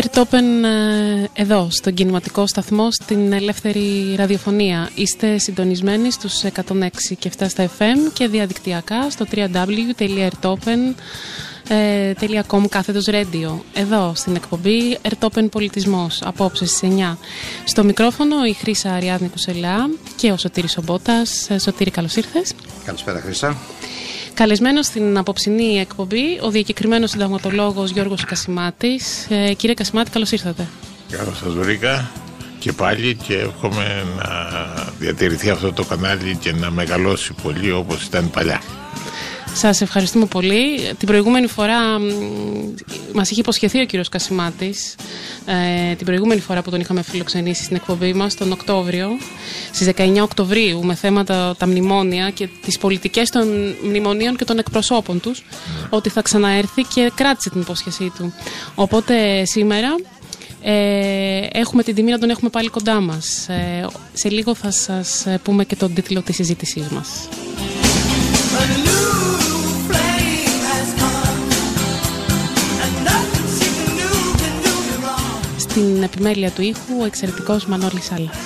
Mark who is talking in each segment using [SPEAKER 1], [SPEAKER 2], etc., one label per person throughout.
[SPEAKER 1] Airtopen εδώ, στον κινηματικό σταθμό, στην ελεύθερη ραδιοφωνία. Είστε συντονισμένοι στους 106 και 7 στα FM και διαδικτυακά στο www.airtopen.com/radio. Εδώ στην εκπομπή Airtopen Πολιτισμός, απόψε στις 9. Στο μικρόφωνο η Χρύσα Αριάδνη Κουσελά και ο Σωτήρης Ομπότας. Σωτήρη, καλώς ήρθες.
[SPEAKER 2] Καλησπέρα, Χρύσα.
[SPEAKER 1] Καλεσμένος στην απόψινή εκπομπή ο διακεκριμένος συνταγματολόγος Γιώργος Κασιμάτης. Κύριε Κασιμάτη, καλώς ήρθατε.
[SPEAKER 3] Καλώς σας βρήκα και πάλι και εύχομαι να διατηρηθεί αυτό το κανάλι και να μεγαλώσει πολύ όπως ήταν παλιά.
[SPEAKER 1] Σας ευχαριστούμε πολύ. Την προηγούμενη φορά μας είχε υποσχεθεί ο κύριος Κασιμάτης, την προηγούμενη φορά που τον είχαμε φιλοξενήσει στην εκπομπή μας, τον Οκτώβριο, στις 19 Οκτωβρίου, με θέματα τα μνημόνια και τις πολιτικές των μνημονίων και των εκπροσώπων τους, ότι θα ξαναέρθει και κράτησε την υπόσχεσή του. Οπότε σήμερα έχουμε την τιμή να τον έχουμε πάλι κοντά μας. Σε λίγο θα σας πούμε και τον τίτλο της συζήτησής μας. Στην επιμέλεια του ήχου ο εξαιρετικός Μανώλης Σάλας.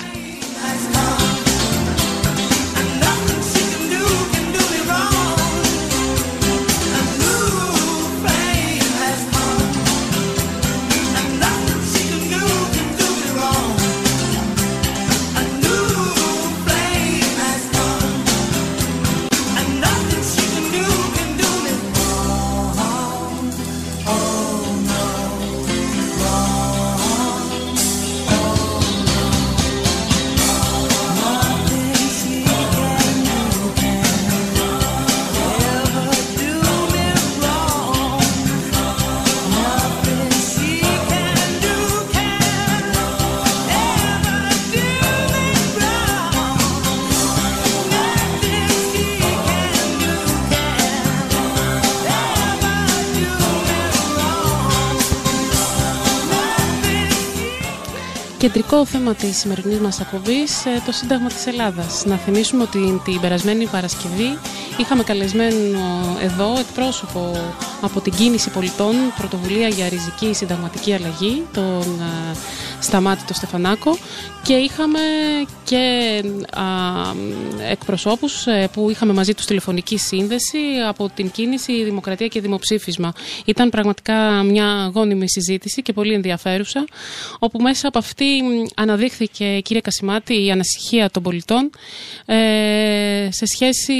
[SPEAKER 1] Κεντρικό θέμα της σημερινής μας εκπομπής, το Σύνταγμα της Ελλάδας. Να θυμίσουμε ότι την περασμένη Παρασκευή είχαμε καλεσμένο εδώ εκπρόσωπο από την Κίνηση Πολιτών, Πρωτοβουλία για Ριζική Συνταγματική Αλλαγή, τον Σταμάτη το Στεφανάκο, και είχαμε και εκπροσώπους που είχαμε μαζί τους τηλεφωνική σύνδεση από την Κίνηση Δημοκρατία και Δημοψήφισμα. Ήταν πραγματικά μια γόνιμη συζήτηση και πολύ ενδιαφέρουσα, όπου μέσα από αυτή αναδείχθηκε, κύριε Κασιμάτη, η ανασυχία των πολιτών σε σχέση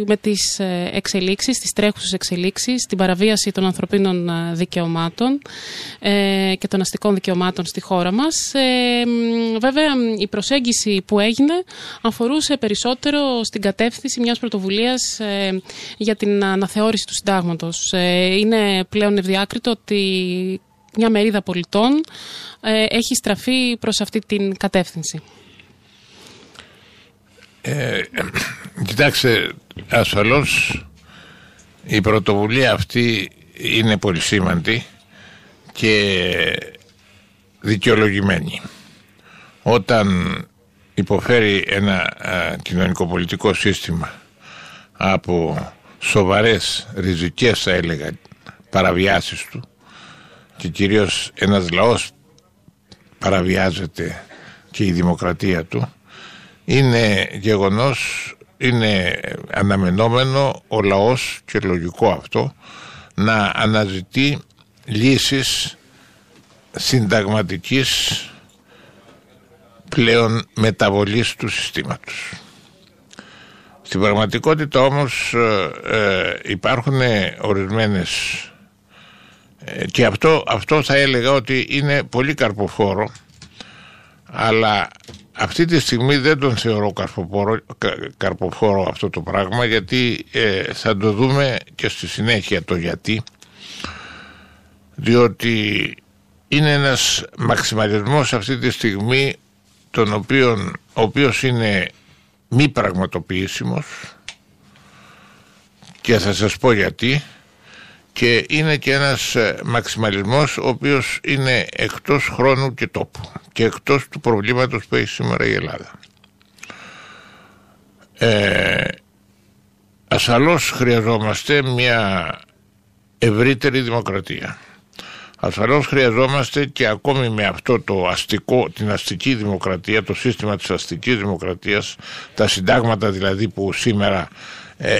[SPEAKER 1] με τις εξελίξεις, τις τρέχουσες εξελίξεις, την παραβίαση των ανθρωπίνων δικαιωμάτων και των αστικών δικαιωμάτων στη χώρα μας. Βέβαια, η προσέγγιση που έγινε αφορούσε περισσότερο στην κατεύθυνση μιας πρωτοβουλίας για την αναθεώρηση του συντάγματος. Είναι πλέον ευδιάκριτο ότι μια μερίδα πολιτών έχει στραφεί προς αυτή την κατεύθυνση.
[SPEAKER 3] Κοιτάξτε, ασφαλώς η πρωτοβουλία αυτή είναι πολύ σήμαντη και δικαιολογημένη. Όταν υποφέρει ένα κοινωνικοπολιτικό σύστημα από σοβαρές, ριζικές, θα έλεγα, παραβιάσεις του, και κυρίως ένας λαός παραβιάζεται και η δημοκρατία του, είναι γεγονός, είναι αναμενόμενο ο λαός, και λογικό αυτό, να αναζητεί λύσεις συνταγματικής πλέον μεταβολής του συστήματος. Στην πραγματικότητα όμως υπάρχουν ορισμένες, και αυτό θα έλεγα ότι είναι πολύ καρποφόρο, αλλά αυτή τη στιγμή δεν τον θεωρώ καρποφόρο αυτό το πράγμα, γιατί θα το δούμε και στη συνέχεια το γιατί, διότι είναι ένας μαξιμαλισμός αυτή τη στιγμή ο οποίος είναι μη πραγματοποιήσιμος, και θα σας πω γιατί, και είναι και ένας μαξιμαλισμός ο οποίος είναι εκτός χρόνου και τόπου και εκτός του προβλήματος που έχει σήμερα η Ελλάδα. Ασφαλώς χρειαζόμαστε μια ευρύτερη δημοκρατία. Ασφαλώς χρειαζόμαστε και ακόμη με αυτό το την αστική δημοκρατία, το σύστημα της αστικής δημοκρατίας, τα συντάγματα δηλαδή που σήμερα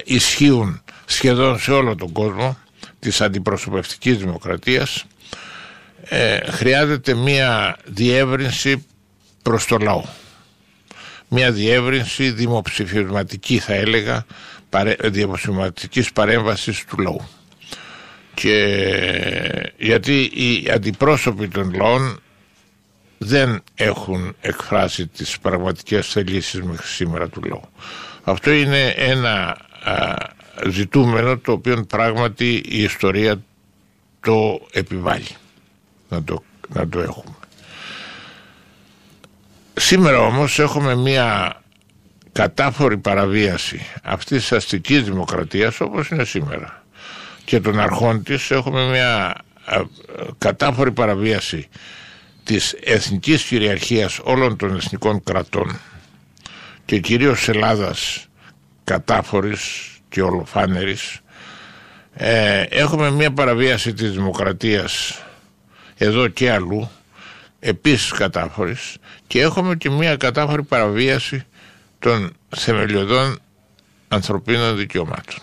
[SPEAKER 3] ισχύουν σχεδόν σε όλο τον κόσμο, της αντιπροσωπευτικής δημοκρατίας, χρειάζεται μία διεύρυνση προς το λαό. Μία διεύρυνση δημοψηφισματική, θα έλεγα, δημοψηφισματικής παρέμβασης του λαού. Και γιατί οι αντιπρόσωποι των λαών δεν έχουν εκφράσει τις πραγματικές θελήσεις μέχρι σήμερα του λαού. Αυτό είναι ένα ζητούμενο το οποίο πράγματι η ιστορία το επιβάλλει να το έχουμε. Σήμερα όμως έχουμε μια κατάφορη παραβίαση αυτής της αστικής δημοκρατίας όπως είναι σήμερα και των αρχών της. Έχουμε μια κατάφορη παραβίαση της εθνικής κυριαρχίας όλων των εθνικών κρατών και κυρίως της Ελλάδας κατάφορης και ολοφάνερης. Έχουμε μια παραβίαση της δημοκρατίας εδώ και αλλού επίσης κατάφορης και έχουμε και μια κατάφορη παραβίαση των θεμελιωδών ανθρωπίνων δικαιωμάτων.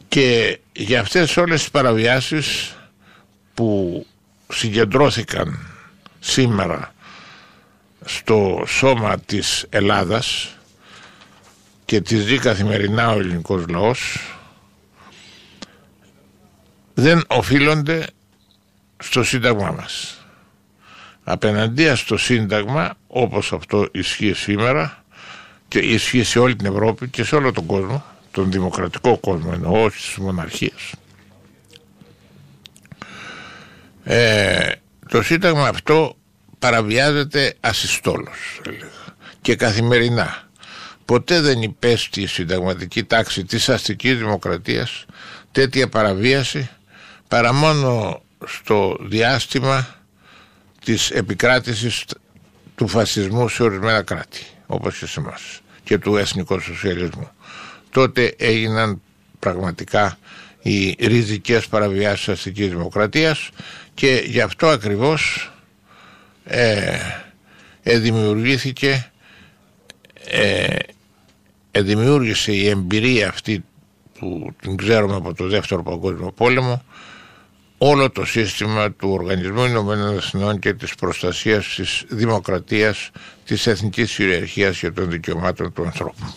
[SPEAKER 3] Και για αυτές όλες τις παραβιάσεις που συγκεντρώθηκαν σήμερα στο σώμα της Ελλάδας και τις ζει καθημερινά ο ελληνικός λαός, δεν οφείλονται στο Σύνταγμά μας. Απέναντία στο Σύνταγμα, όπως αυτό ισχύει σήμερα και ισχύει σε όλη την Ευρώπη και σε όλο τον κόσμο, τον δημοκρατικό κόσμο εννοώ, όχι στις μοναρχίες, το Σύνταγμα αυτό παραβιάζεται ασυστόλως και καθημερινά. Ποτέ δεν υπέστη η συνταγματική τάξη της αστικής δημοκρατίας τέτοια παραβίαση παρά μόνο στο διάστημα της επικράτησης του φασισμού σε ορισμένα κράτη όπως και σε εμάς και του εθνικού σοσιαλισμού. Τότε έγιναν πραγματικά οι ριζικές παραβιάσεις της αστικής δημοκρατίας και γι' αυτό ακριβώς δημιούργησε η εμπειρία αυτή που την ξέρουμε από το Δεύτερο Παγκόσμιο Πόλεμο όλο το σύστημα του Οργανισμού Ηνωμένων Εθνών και της προστασίας της δημοκρατίας, της εθνικής κυριαρχίας και των δικαιωμάτων του ανθρώπου.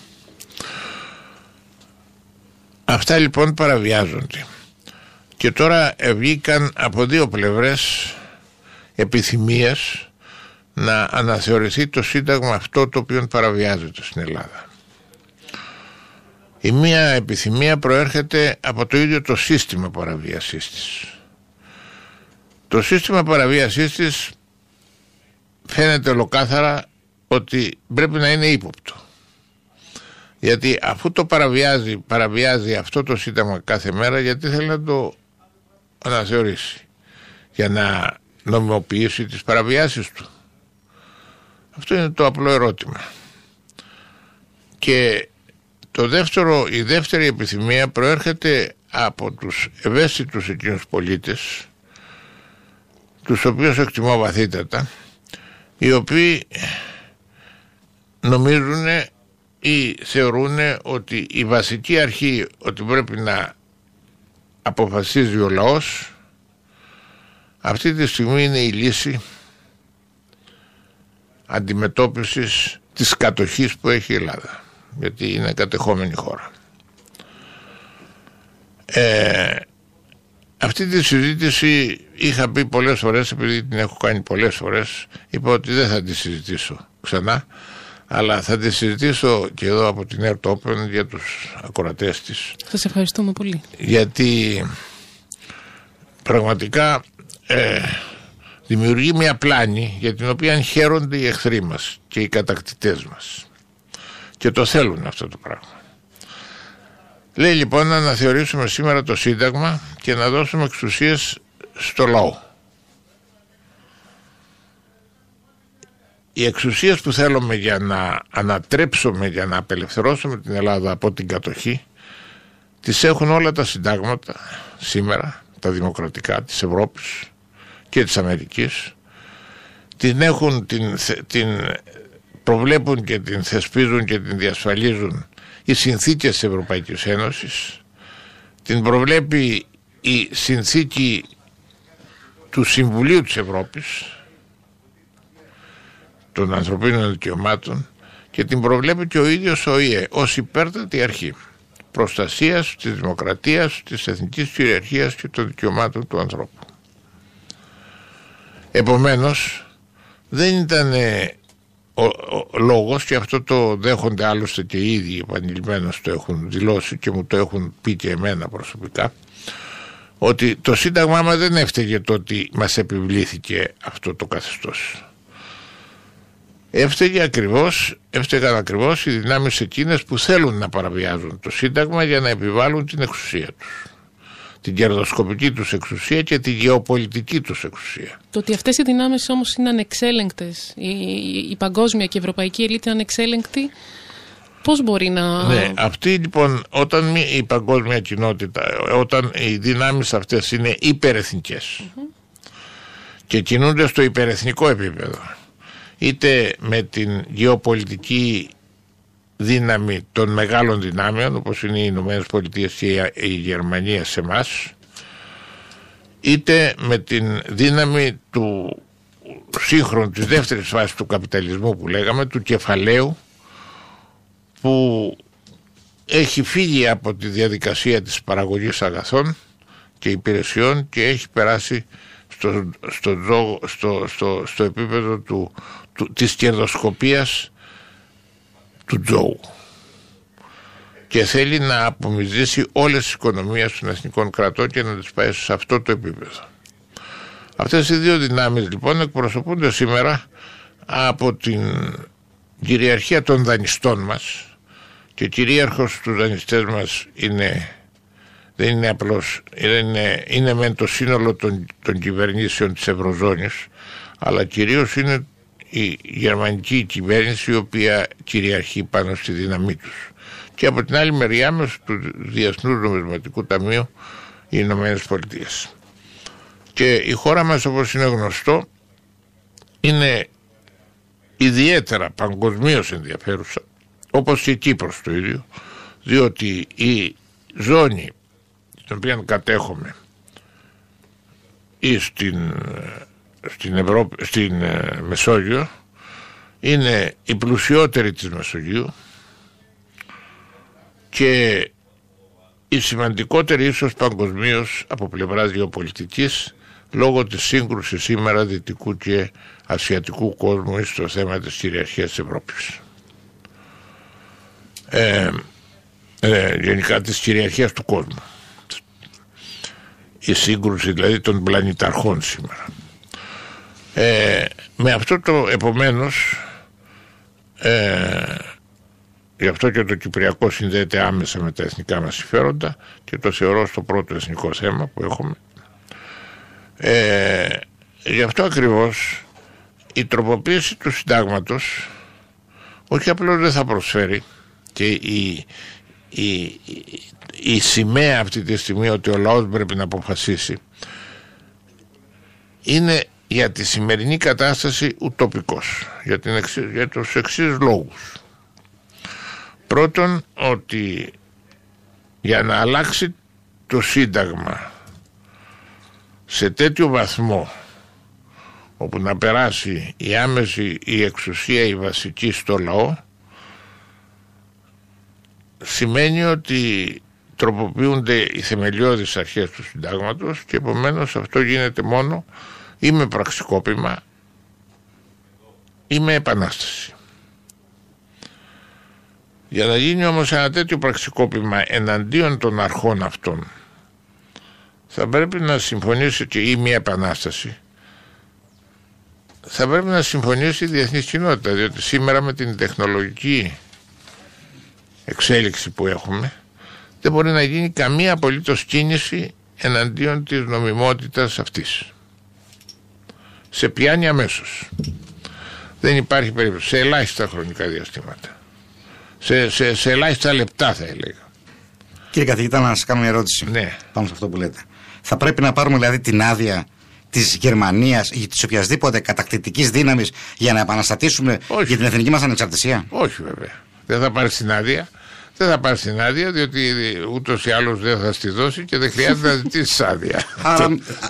[SPEAKER 3] Αυτά λοιπόν παραβιάζονται και τώρα βγήκαν από δύο πλευρές επιθυμίες να αναθεωρηθεί το Σύνταγμα αυτό το οποίο παραβιάζεται στην Ελλάδα. Η μία επιθυμία προέρχεται από το ίδιο το σύστημα παραβίασής της. Το σύστημα παραβίασής της φαίνεται ολοκάθαρα ότι πρέπει να είναι ύποπτο. Γιατί αφού το παραβιάζει αυτό το Σύνταγμα κάθε μέρα, γιατί θέλει να το αναθεωρήσει για να νομιμοποιήσει τις παραβιάσεις του. Αυτό είναι το απλό ερώτημα. Και η δεύτερη επιθυμία προέρχεται από τους ευαίσθητους εκείνους πολίτες, τους οποίους εκτιμώ βαθύτατα, οι οποίοι νομίζουν ή θεωρούν ότι η βασική αρχή ότι πρέπει να αποφασίζει ο λαός αυτή τη στιγμή είναι η λύση αντιμετώπισης της κατοχής που έχει η Ελλάδα, γιατί είναι κατεχόμενη χώρα. Αυτή τη συζήτηση είχα πει πολλές φορές, επειδή την έχω κάνει πολλές φορές, είπα ότι δεν θα τη συζητήσω ξανά, αλλά θα τη συζητήσω και εδώ από την Earth Open για τους ακροατές της.
[SPEAKER 1] Σας ευχαριστούμε πολύ.
[SPEAKER 3] Γιατί πραγματικά δημιουργεί μια πλάνη για την οποία χαίρονται οι εχθροί μας και οι κατακτητές μας και το θέλουν αυτό το πράγμα. Λέει λοιπόν να αναθεωρήσουμε σήμερα το Σύνταγμα και να δώσουμε εξουσίες στο λαό. Οι εξουσίες που θέλουμε για να ανατρέψουμε, για να απελευθερώσουμε την Ελλάδα από την κατοχή, τις έχουν όλα τα συντάγματα σήμερα, τα δημοκρατικά της Ευρώπης και της Αμερικής, την προβλέπουν και την θεσπίζουν και την διασφαλίζουν οι συνθήκες της Ευρωπαϊκής Ένωσης, την προβλέπει η συνθήκη του Συμβουλίου της Ευρώπης των Ανθρωπίνων Δικαιωμάτων και την προβλέπει και ο ίδιος ο ΙΕ ως υπέρτατη αρχή προστασίας της δημοκρατίας, της εθνικής κυριαρχίας και των δικαιωμάτων του ανθρώπου. Επομένως, δεν ήταν ο λόγος, και αυτό το δέχονται άλλωστε και οι ίδιοι επανειλημμένως, το έχουν δηλώσει και μου το έχουν πει και εμένα προσωπικά, ότι το Σύνταγμά μας δεν έφταιγε το ότι μας επιβλήθηκε αυτό το καθεστώς. Έφταιγαν ακριβώς οι δυνάμεις εκείνες που θέλουν να παραβιάζουν το Σύνταγμα για να επιβάλλουν την εξουσία τους. Την κερδοσκοπική τους εξουσία και τη γεωπολιτική τους εξουσία.
[SPEAKER 1] Το ότι αυτές οι δυνάμεις όμως είναι ανεξέλεγκτες, η παγκόσμια και η ευρωπαϊκή ελίτ είναι ανεξέλεγκτη, πώς μπορεί να...
[SPEAKER 3] Ναι, αυτή λοιπόν, όταν η παγκόσμια κοινότητα, όταν οι δυνάμεις αυτές είναι υπερεθνικές και κινούνται στο υπερεθνικό επίπεδο, είτε με την γεωπολιτική δύναμη των μεγάλων δυνάμεων, όπως είναι οι Ηνωμένες Πολιτείες και η Γερμανία σε εμάς, είτε με την δύναμη του σύγχρονου, της δεύτερης φάσης του καπιταλισμού που λέγαμε, του κεφαλαίου, που έχει φύγει από τη διαδικασία της παραγωγής αγαθών και υπηρεσιών και έχει περάσει στο επίπεδο της κερδοσκοπίας του τζόου, και θέλει να απομυζήσει όλες τις οικονομίες των εθνικών κρατών και να τις πάει σε αυτό το επίπεδο. Αυτές οι δύο δυνάμεις λοιπόν εκπροσωπούνται σήμερα από την κυριαρχία των δανειστών μας, και κυρίαρχος τους δανειστές μας δεν είναι απλώς, είναι μεν το σύνολο των κυβερνήσεων της Ευρωζώνης, αλλά κυρίως είναι η γερμανική κυβέρνηση, η οποία κυριαρχεί πάνω στη δύναμή τους. Και από την άλλη μεριά μέσω του Διεθνούς Νομισματικού Ταμείου οι Ηνωμένες Πολιτείες. Και η χώρα μας, όπως είναι γνωστό, είναι ιδιαίτερα παγκοσμίως ενδιαφέρουσα, όπως και η Κύπρος το ίδιο, διότι η ζώνη την οποία κατέχουμε ή στην Μεσόγειο είναι η πλουσιότερη της Μεσογείου και η σημαντικότερη ίσως παγκοσμίως από πλευράς γεωπολιτικής, λόγω της σύγκρουσης σήμερα δυτικού και ασιατικού κόσμου στο θέμα της κυριαρχίας της Ευρώπης. Γενικά της κυριαρχίας του κόσμου. Η σύγκρουση δηλαδή των πλανηταρχών σήμερα. Με αυτό το επομένως, γι' αυτό και το Κυπριακό συνδέεται άμεσα με τα εθνικά μας συμφέροντα και το θεωρώ στο πρώτο εθνικό θέμα που έχουμε. Γι' αυτό ακριβώς η τροποποίηση του συντάγματος όχι απλώς δεν θα προσφέρει, και η σημαία αυτή τη στιγμή ότι ο λαός πρέπει να αποφασίσει, είναι για τη σημερινή κατάσταση ουτοπικός, για τους εξής λόγους. Πρώτον, ότι για να αλλάξει το Σύνταγμα σε τέτοιο βαθμό όπου να περάσει η άμεση η εξουσία η βασική στο λαό, σημαίνει ότι τροποποιούνται οι θεμελιώδεις αρχές του συντάγματος και επομένως αυτό γίνεται μόνο ή με πραξικόπημα ή με επανάσταση. Για να γίνει όμως ένα τέτοιο πραξικόπημα εναντίον των αρχών αυτών, θα πρέπει να συμφωνήσει και ή μια επανάσταση, θα πρέπει να συμφωνήσει η διεθνής κοινότητα, διότι σήμερα με την τεχνολογική εξέλιξη που έχουμε δεν μπορεί να γίνει καμία απολύτως κίνηση εναντίον της νομιμότητας αυτής. Σε πιάνει αμέσως. Δεν υπάρχει περίπτωση, σε ελάχιστα χρονικά διαστήματα, σε ελάχιστα λεπτά θα έλεγα.
[SPEAKER 2] Κύριε καθηγητά, να σας κάνω μια ερώτηση.
[SPEAKER 3] Ναι.
[SPEAKER 2] Πάνω σε αυτό που λέτε. Θα πρέπει να πάρουμε δηλαδή την άδεια της Γερμανίας ή της οποιασδήποτε κατακτητικής δύναμης για να επαναστατήσουμε για την εθνική μας ανεξαρτησία?
[SPEAKER 3] Όχι βέβαια. Δεν θα πάρει την άδεια. Δεν θα πάρει την άδεια, διότι ούτως ή άλλως δεν θα στη δώσει και δεν χρειάζεται να ζητήσει άδεια.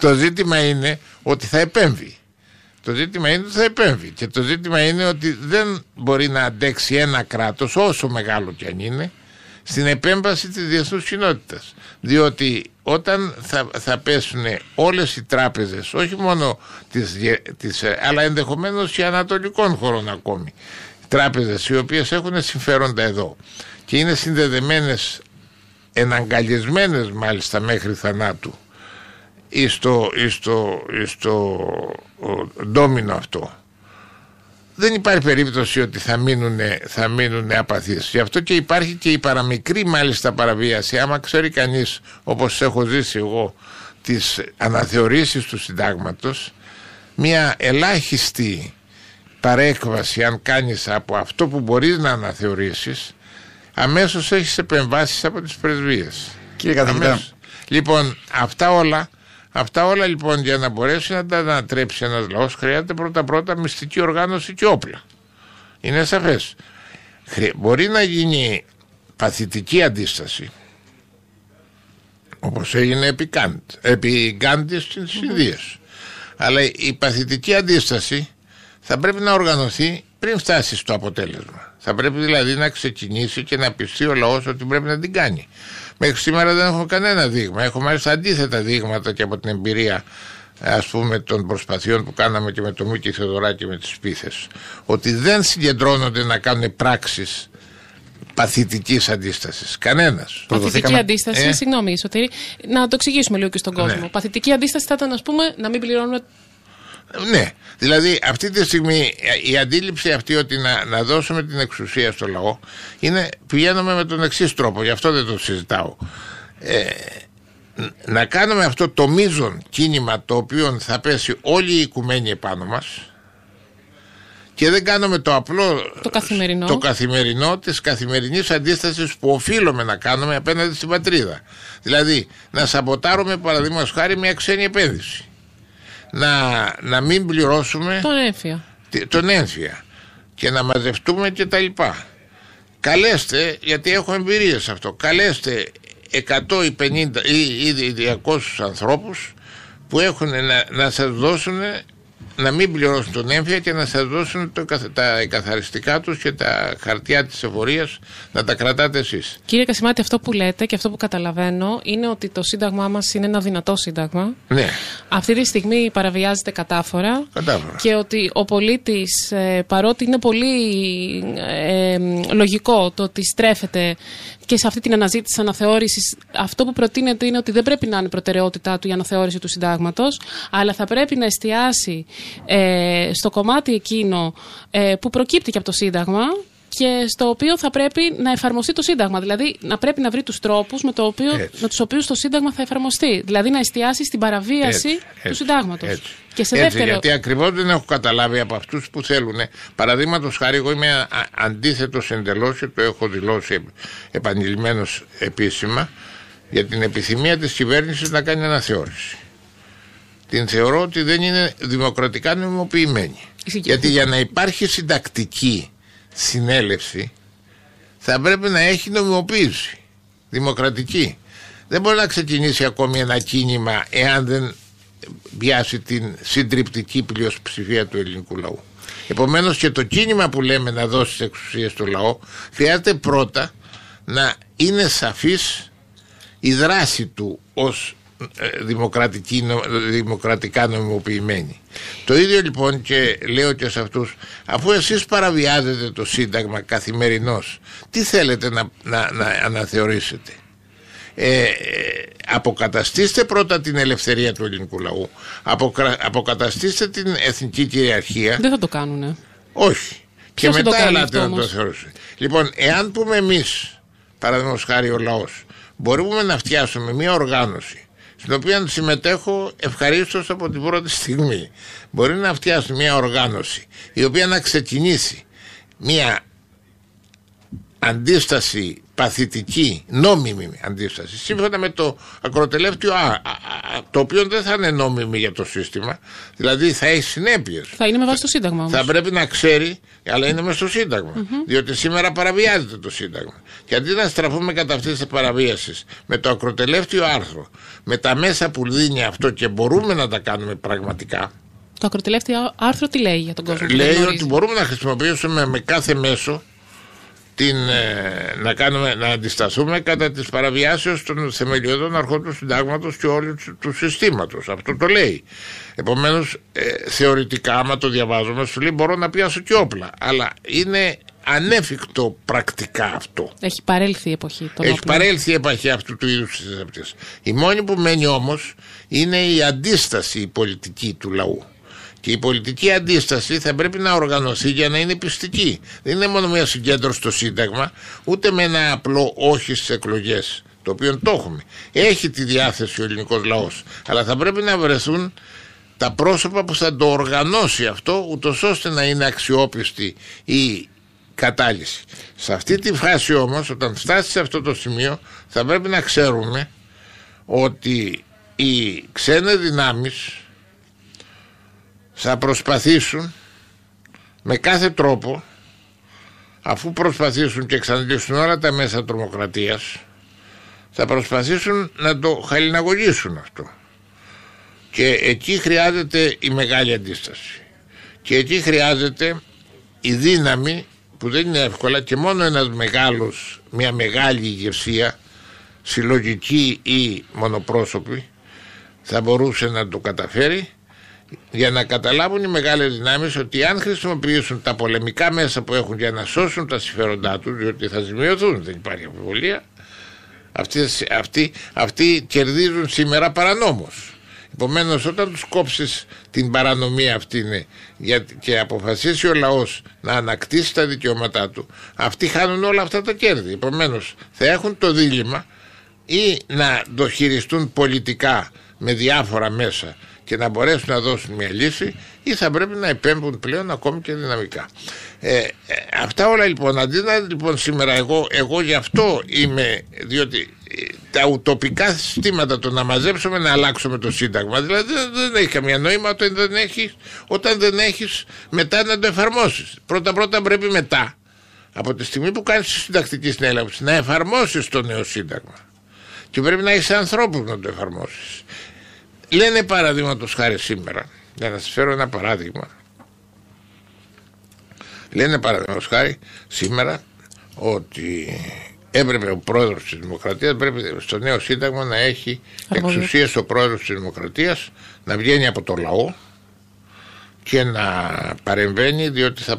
[SPEAKER 3] Το ζήτημα είναι ότι θα επέμβει. Το ζήτημα είναι ότι θα επέμβει. Και το ζήτημα είναι ότι δεν μπορεί να αντέξει ένα κράτος, όσο μεγάλο κι αν είναι, στην επέμβαση της διεθνούς κοινότητας. Διότι όταν θα πέσουν όλες οι τράπεζες, όχι μόνο αλλά ενδεχομένως και ανατολικών χωρών ακόμη, τράπεζες οι οποίες έχουν συμφέροντα εδώ και είναι συνδεδεμένες, εναγκαλιασμένες μάλιστα μέχρι θανάτου στο ντόμινο αυτό, δεν υπάρχει περίπτωση ότι θα μείνουν απαθείς. Γι' αυτό και υπάρχει και η παραμικρή μάλιστα παραβίαση. Άμα ξέρει κανείς, όπως έχω ζήσει εγώ, τις αναθεωρήσεις του συντάγματος, μια ελάχιστη παρέκβαση αν κάνεις από αυτό που μπορείς να αναθεωρήσεις, αμέσως έχεις επεμβάσεις από τις πρεσβείες.
[SPEAKER 2] Κύριε καθηγητά,
[SPEAKER 3] λοιπόν, αυτά όλα λοιπόν, για να μπορέσει να τα ανατρέψει ένας λαός, χρειάζεται πρώτα μυστική οργάνωση και όπλα. Είναι σαφές. Μπορεί να γίνει παθητική αντίσταση, όπως έγινε επί Γκάντι στις Ινδίες. Αλλά η παθητική αντίσταση θα πρέπει να οργανωθεί πριν φτάσει στο αποτέλεσμα. Θα πρέπει δηλαδή να ξεκινήσει και να πιστεί ο λαός ότι πρέπει να την κάνει. Μέχρι σήμερα δεν έχω κανένα δείγμα. Έχω μάλιστα αντίθετα δείγματα και από την εμπειρία, ας πούμε, των προσπαθειών που κάναμε και με το Μίκη Θεοδωράκη με τις Πίθες, ότι δεν συγκεντρώνονται να κάνουν πράξεις παθητικής αντίστασης. Κανένας.
[SPEAKER 1] Παθητική αντίσταση, συγγνώμη Σωτήρη, να το εξηγήσουμε λίγο και στον κόσμο. Ναι. Παθητική αντίσταση θα ήταν, ας πούμε, να μην πληρώνουμε.
[SPEAKER 3] Ναι, δηλαδή αυτή τη στιγμή η αντίληψη αυτή ότι να δώσουμε την εξουσία στο λαό πηγαίνουμε με τον εξής τρόπο, γι' αυτό δεν το συζητάω. Να κάνουμε αυτό το μείζον κίνημα το οποίο θα πέσει όλη η οικουμένη επάνω μας και δεν κάνουμε το απλό, το καθημερινό της καθημερινής αντίστασης που οφείλουμε να κάνουμε απέναντι στην πατρίδα. Δηλαδή να σαμποτάρουμε, παραδείγματος χάρη, μια ξένη επένδυση. Να μην πληρώσουμε τον έμφυα και να μαζευτούμε και τα λοιπά. Καλέστε, γιατί έχω εμπειρίες σε αυτό, καλέστε 100 ή 50 ή 200 ανθρώπους που έχουν να σας δώσουν, να μην πληρώσουν τον έμφυα και να σας δώσουν τα εκαθαριστικά τους και τα χαρτιά της εφορίας να τα κρατάτε εσείς.
[SPEAKER 1] Κύριε Κασιμάτη, αυτό που λέτε και αυτό που καταλαβαίνω είναι ότι το σύνταγμά μας είναι ένα δυνατό σύνταγμα.
[SPEAKER 3] Ναι.
[SPEAKER 1] Αυτή τη στιγμή παραβιάζεται κατάφορα. Και ότι ο πολίτης, παρότι είναι πολύ λογικό το ότι στρέφεται και σε αυτή την αναζήτηση αναθεώρησης, αυτό που προτείνεται είναι ότι δεν πρέπει να είναι προτεραιότητά του η αναθεώρηση του συντάγματος, αλλά θα πρέπει να εστιάσει στο κομμάτι εκείνο που προκύπτει και από το Σύνταγμα και στο οποίο θα πρέπει να εφαρμοστεί το Σύνταγμα. Δηλαδή να πρέπει να βρει τους τρόπους με τους οποίους το Σύνταγμα θα εφαρμοστεί. Δηλαδή να εστιάσει στην παραβίαση του Συντάγματος. Και σε δεύτερο...
[SPEAKER 3] γιατί ακριβώς δεν έχω καταλάβει από αυτούς που θέλουν. Παραδείγματος χάρη, εγώ είμαι αντίθετος εντελώς και το έχω δηλώσει επανειλημμένως επίσημα για την επιθυμία της κυβέρνησης να κάνει αναθεώρηση. Την θεωρώ ότι δεν είναι δημοκρατικά νομιμοποιημένη. Γιατί για να υπάρχει συντακτική συνέλευση θα πρέπει να έχει νομιμοποίηση δημοκρατική. Δεν μπορεί να ξεκινήσει ακόμη ένα κίνημα εάν δεν πιάσει την συντριπτική πλειοψηφία του ελληνικού λαού. Επομένως και το κίνημα που λέμε να δώσει εξουσία στο λαό χρειάζεται πρώτα να είναι σαφής η δράση του ως δημοκρατικά νομιμοποιημένη. Το ίδιο λοιπόν και λέω και σε αυτούς, αφού εσείς παραβιάζετε το Σύνταγμα καθημερινώς, τι θέλετε να αναθεωρήσετε? Αποκαταστήστε πρώτα την ελευθερία του ελληνικού λαού, αποκαταστήστε την εθνική κυριαρχία.
[SPEAKER 1] Δεν θα το κάνουνε.
[SPEAKER 3] Όχι. Και μετά ελάτε να το θεωρήσετε. Λοιπόν, εάν πούμε εμείς, παραδείγματος χάρη ο λαός, μπορούμε να φτιάσουμε μια οργάνωση στην οποία συμμετέχω ευχαρίστως από την πρώτη στιγμή. Μπορεί να φτιάσει μια οργάνωση η οποία να ξεκινήσει μια αντίσταση παθητική, νόμιμη αντίσταση, σύμφωνα με το ακροτελεύτιο το οποίο δεν θα είναι νόμιμη για το σύστημα, δηλαδή θα έχει συνέπειες.
[SPEAKER 1] Θα είναι με βάση το Σύνταγμα όμως.
[SPEAKER 3] Θα πρέπει να ξέρει, αλλά είναι μες στο Σύνταγμα. Διότι σήμερα παραβιάζεται το Σύνταγμα. Και αντί να στραφούμε κατά αυτής της παραβίασης με το ακροτελεύτιο άρθρο, με τα μέσα που δίνει αυτό και μπορούμε να τα κάνουμε πραγματικά.
[SPEAKER 1] Το ακροτελεύτιο άρθρο τι λέει για τον κόσμο?
[SPEAKER 3] Λέει ότι μπορούμε να χρησιμοποιήσουμε με κάθε μέσο να αντισταθούμε κατά της παραβιάσεως των θεμελιωδών αρχών του συντάγματος και όλου του συστήματος. Αυτό το λέει. Επομένως, θεωρητικά, άμα το διαβάζουμε, σου λέει μπορώ να πιάσω και όπλα. Αλλά είναι ανέφικτο πρακτικά αυτό.
[SPEAKER 1] Έχει παρέλθει η εποχή.
[SPEAKER 3] Έχει παρέλθει η εποχή αυτού του είδους της αυτής. Η μόνη που μένει όμως είναι η αντίσταση η πολιτική του λαού. Και η πολιτική αντίσταση θα πρέπει να οργανωθεί για να είναι πιστική. Δεν είναι μόνο μια συγκέντρωση στο Σύνταγμα, ούτε με ένα απλό όχι στις εκλογές, το οποίο το έχουμε. Έχει τη διάθεση ο ελληνικός λαός, αλλά θα πρέπει να βρεθούν τα πρόσωπα που θα το οργανώσει αυτό, ούτως ώστε να είναι αξιόπιστη η κατάλυση. Σε αυτή τη φάση όμως, όταν φτάσει σε αυτό το σημείο, θα πρέπει να ξέρουμε ότι οι ξένες δυνάμεις θα προσπαθήσουν με κάθε τρόπο, αφού προσπαθήσουν και εξαντλήσουν όλα τα μέσα τρομοκρατίας, θα προσπαθήσουν να το χαλιναγωγήσουν αυτό. Και εκεί χρειάζεται η μεγάλη αντίσταση. Και εκεί χρειάζεται η δύναμη, που δεν είναι εύκολα, και μόνο ένας μεγάλος, μια μεγάλη ηγεσία, συλλογική ή μονοπρόσωπη, θα μπορούσε να το καταφέρει, για να καταλάβουν οι μεγάλες δυνάμεις ότι αν χρησιμοποιήσουν τα πολεμικά μέσα που έχουν για να σώσουν τα συμφέροντά τους, διότι θα ζημιωθούν, δεν υπάρχει αμφιβολία, αυτοί κερδίζουν σήμερα παρανόμως. Επομένως, όταν τους κόψεις την παρανομία αυτή και αποφασίσει ο λαός να ανακτήσει τα δικαιώματά του, αυτοί χάνουν όλα αυτά τα κέρδη. Επομένως, θα έχουν το δίλημμα ή να το χειριστούν πολιτικά με διάφορα μέσα και να μπορέσουν να δώσουν μια λύση, ή θα πρέπει να επέμβουν πλέον ακόμη και δυναμικά. Αυτά όλα λοιπόν, αντί να λοιπόν σήμερα εγώ γι' αυτό είμαι, διότι τα ουτοπικά συστήματα, το να μαζέψουμε να αλλάξουμε το Σύνταγμα, δηλαδή δεν έχει καμία νόημα όταν δεν έχεις μετά να το εφαρμόσεις. Πρώτα πρέπει μετά, από τη στιγμή που κάνεις τη συντακτική συνέλευση, να εφαρμόσεις το νέο Σύνταγμα. Και πρέπει να έχεις ανθρώπους να το εφαρμόσεις. Λένε παραδείγματος χάρη σήμερα, για να σας φέρω ένα παράδειγμα, λένε παραδείγματος χάρη σήμερα ότι έπρεπε ο πρόεδρος της Δημοκρατίας, πρέπει στο νέο Σύνταγμα να έχει εξουσίες ο πρόεδρος της Δημοκρατίας, να βγαίνει από το λαό και να παρεμβαίνει, διότι θα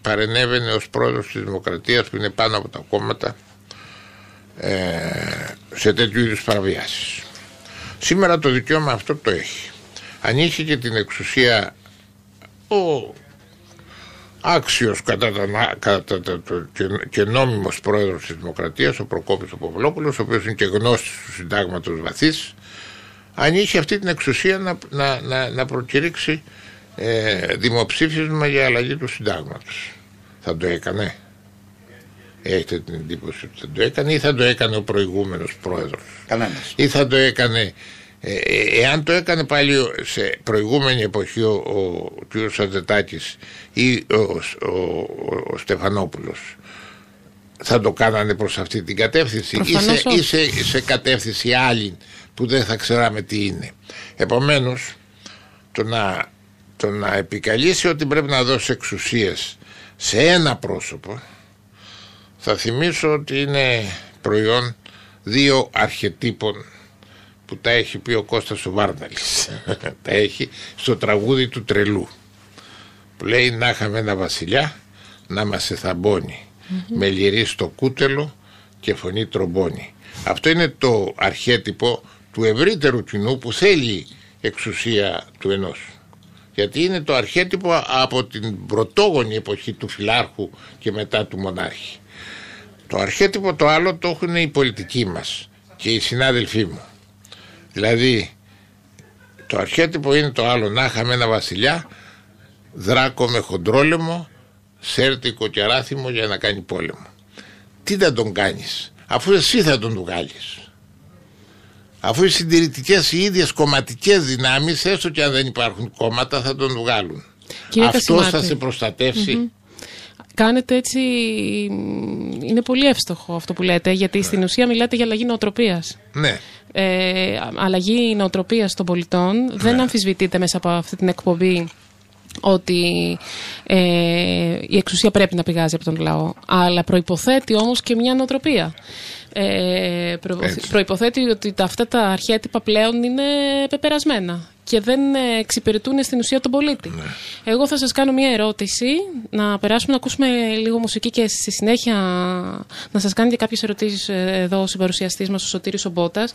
[SPEAKER 3] παρενέβαινε ως πρόεδρος της Δημοκρατίας που είναι πάνω από τα κόμματα σε τέτοιου είδους παραβιάσεις. Σήμερα το δικαίωμα αυτό το έχει. Αν είχε και την εξουσία ο άξιος και νόμιμος πρόεδρος της Δημοκρατίας, ο Προκόπης ο Παυλόπουλος, ο οποίος είναι και γνώστης του συντάγματος βαθύς, αν είχε αυτή την εξουσία να προκηρύξει δημοψήφισμα για αλλαγή του συντάγματος, θα το έκανε? Έχετε την εντύπωση ότι θα το έκανε, ή θα το έκανε ο προηγούμενος πρόεδρος?
[SPEAKER 2] Κανένας.
[SPEAKER 3] Ή θα το έκανε, εάν το έκανε πάλι σε προηγούμενη εποχή ο κ. Σαντζετάκης ή ο Στεφανόπουλος, θα το κάνανε προς αυτή την κατεύθυνση ή σε κατεύθυνση άλλη που δεν θα ξέραμε τι είναι? Επομένως, το να επικαλείσει ότι πρέπει να δώσει εξουσίες σε ένα πρόσωπο, θα θυμίσω ότι είναι προϊόν δύο αρχετύπων που τα έχει πει ο Κώστας ο Βάρναλης. Τα έχει στο τραγούδι του Τρελού, που λέει να είχαμε ένα βασιλιά να μας εθαμπώνει, με λυρί στο κούτελο και φωνή τρομπώνει. Αυτό είναι το αρχέτυπο του ευρύτερου κοινού που θέλει εξουσία του ενός. Γιατί είναι το αρχέτυπο από την πρωτόγονη εποχή του φιλάρχου και μετά του μονάρχη. Το αρχέτυπο το άλλο το έχουν οι πολιτικοί μας και οι συνάδελφοί μου. Δηλαδή το αρχέτυπο είναι το άλλο, να είχαμε ένα βασιλιά δράκο με χοντρόλεμο, σέρτικο και αράθιμο για να κάνει πόλεμο. τι θα τον κάνεις, αφού εσύ θα τον βγάλεις? Αφού οι συντηρητικές, οι ίδιες κομματικές δυνάμεις, έστω και αν δεν υπάρχουν κόμματα, θα τον βγάλουν. Αυτός θα σε προστατεύσει.
[SPEAKER 1] Κάνετε έτσι, είναι πολύ εύστοχο αυτό που λέτε, γιατί στην ουσία μιλάτε για αλλαγή νοοτροπίας.
[SPEAKER 3] Ναι.
[SPEAKER 1] Αλλαγή νοοτροπίας των πολιτών. Δεν αμφισβητείτε μέσα από αυτή την εκπομπή ότι η εξουσία πρέπει να πηγάζει από τον λαό, αλλά προϋποθέτει όμως και μια νοοτροπία. Προϋποθέτει ότι αυτά τα αρχέτυπα πλέον είναι πεπερασμένα και δεν εξυπηρετούν στην ουσία τον πολίτη. Εγώ θα σας κάνω μια ερώτηση, να περάσουμε να ακούσουμε λίγο μουσική και στη συνέχεια να σας κάνει και κάποιες ερωτήσεις εδώ ο συμπαρουσιαστής μας, ο Σωτήρης ο Μπότας.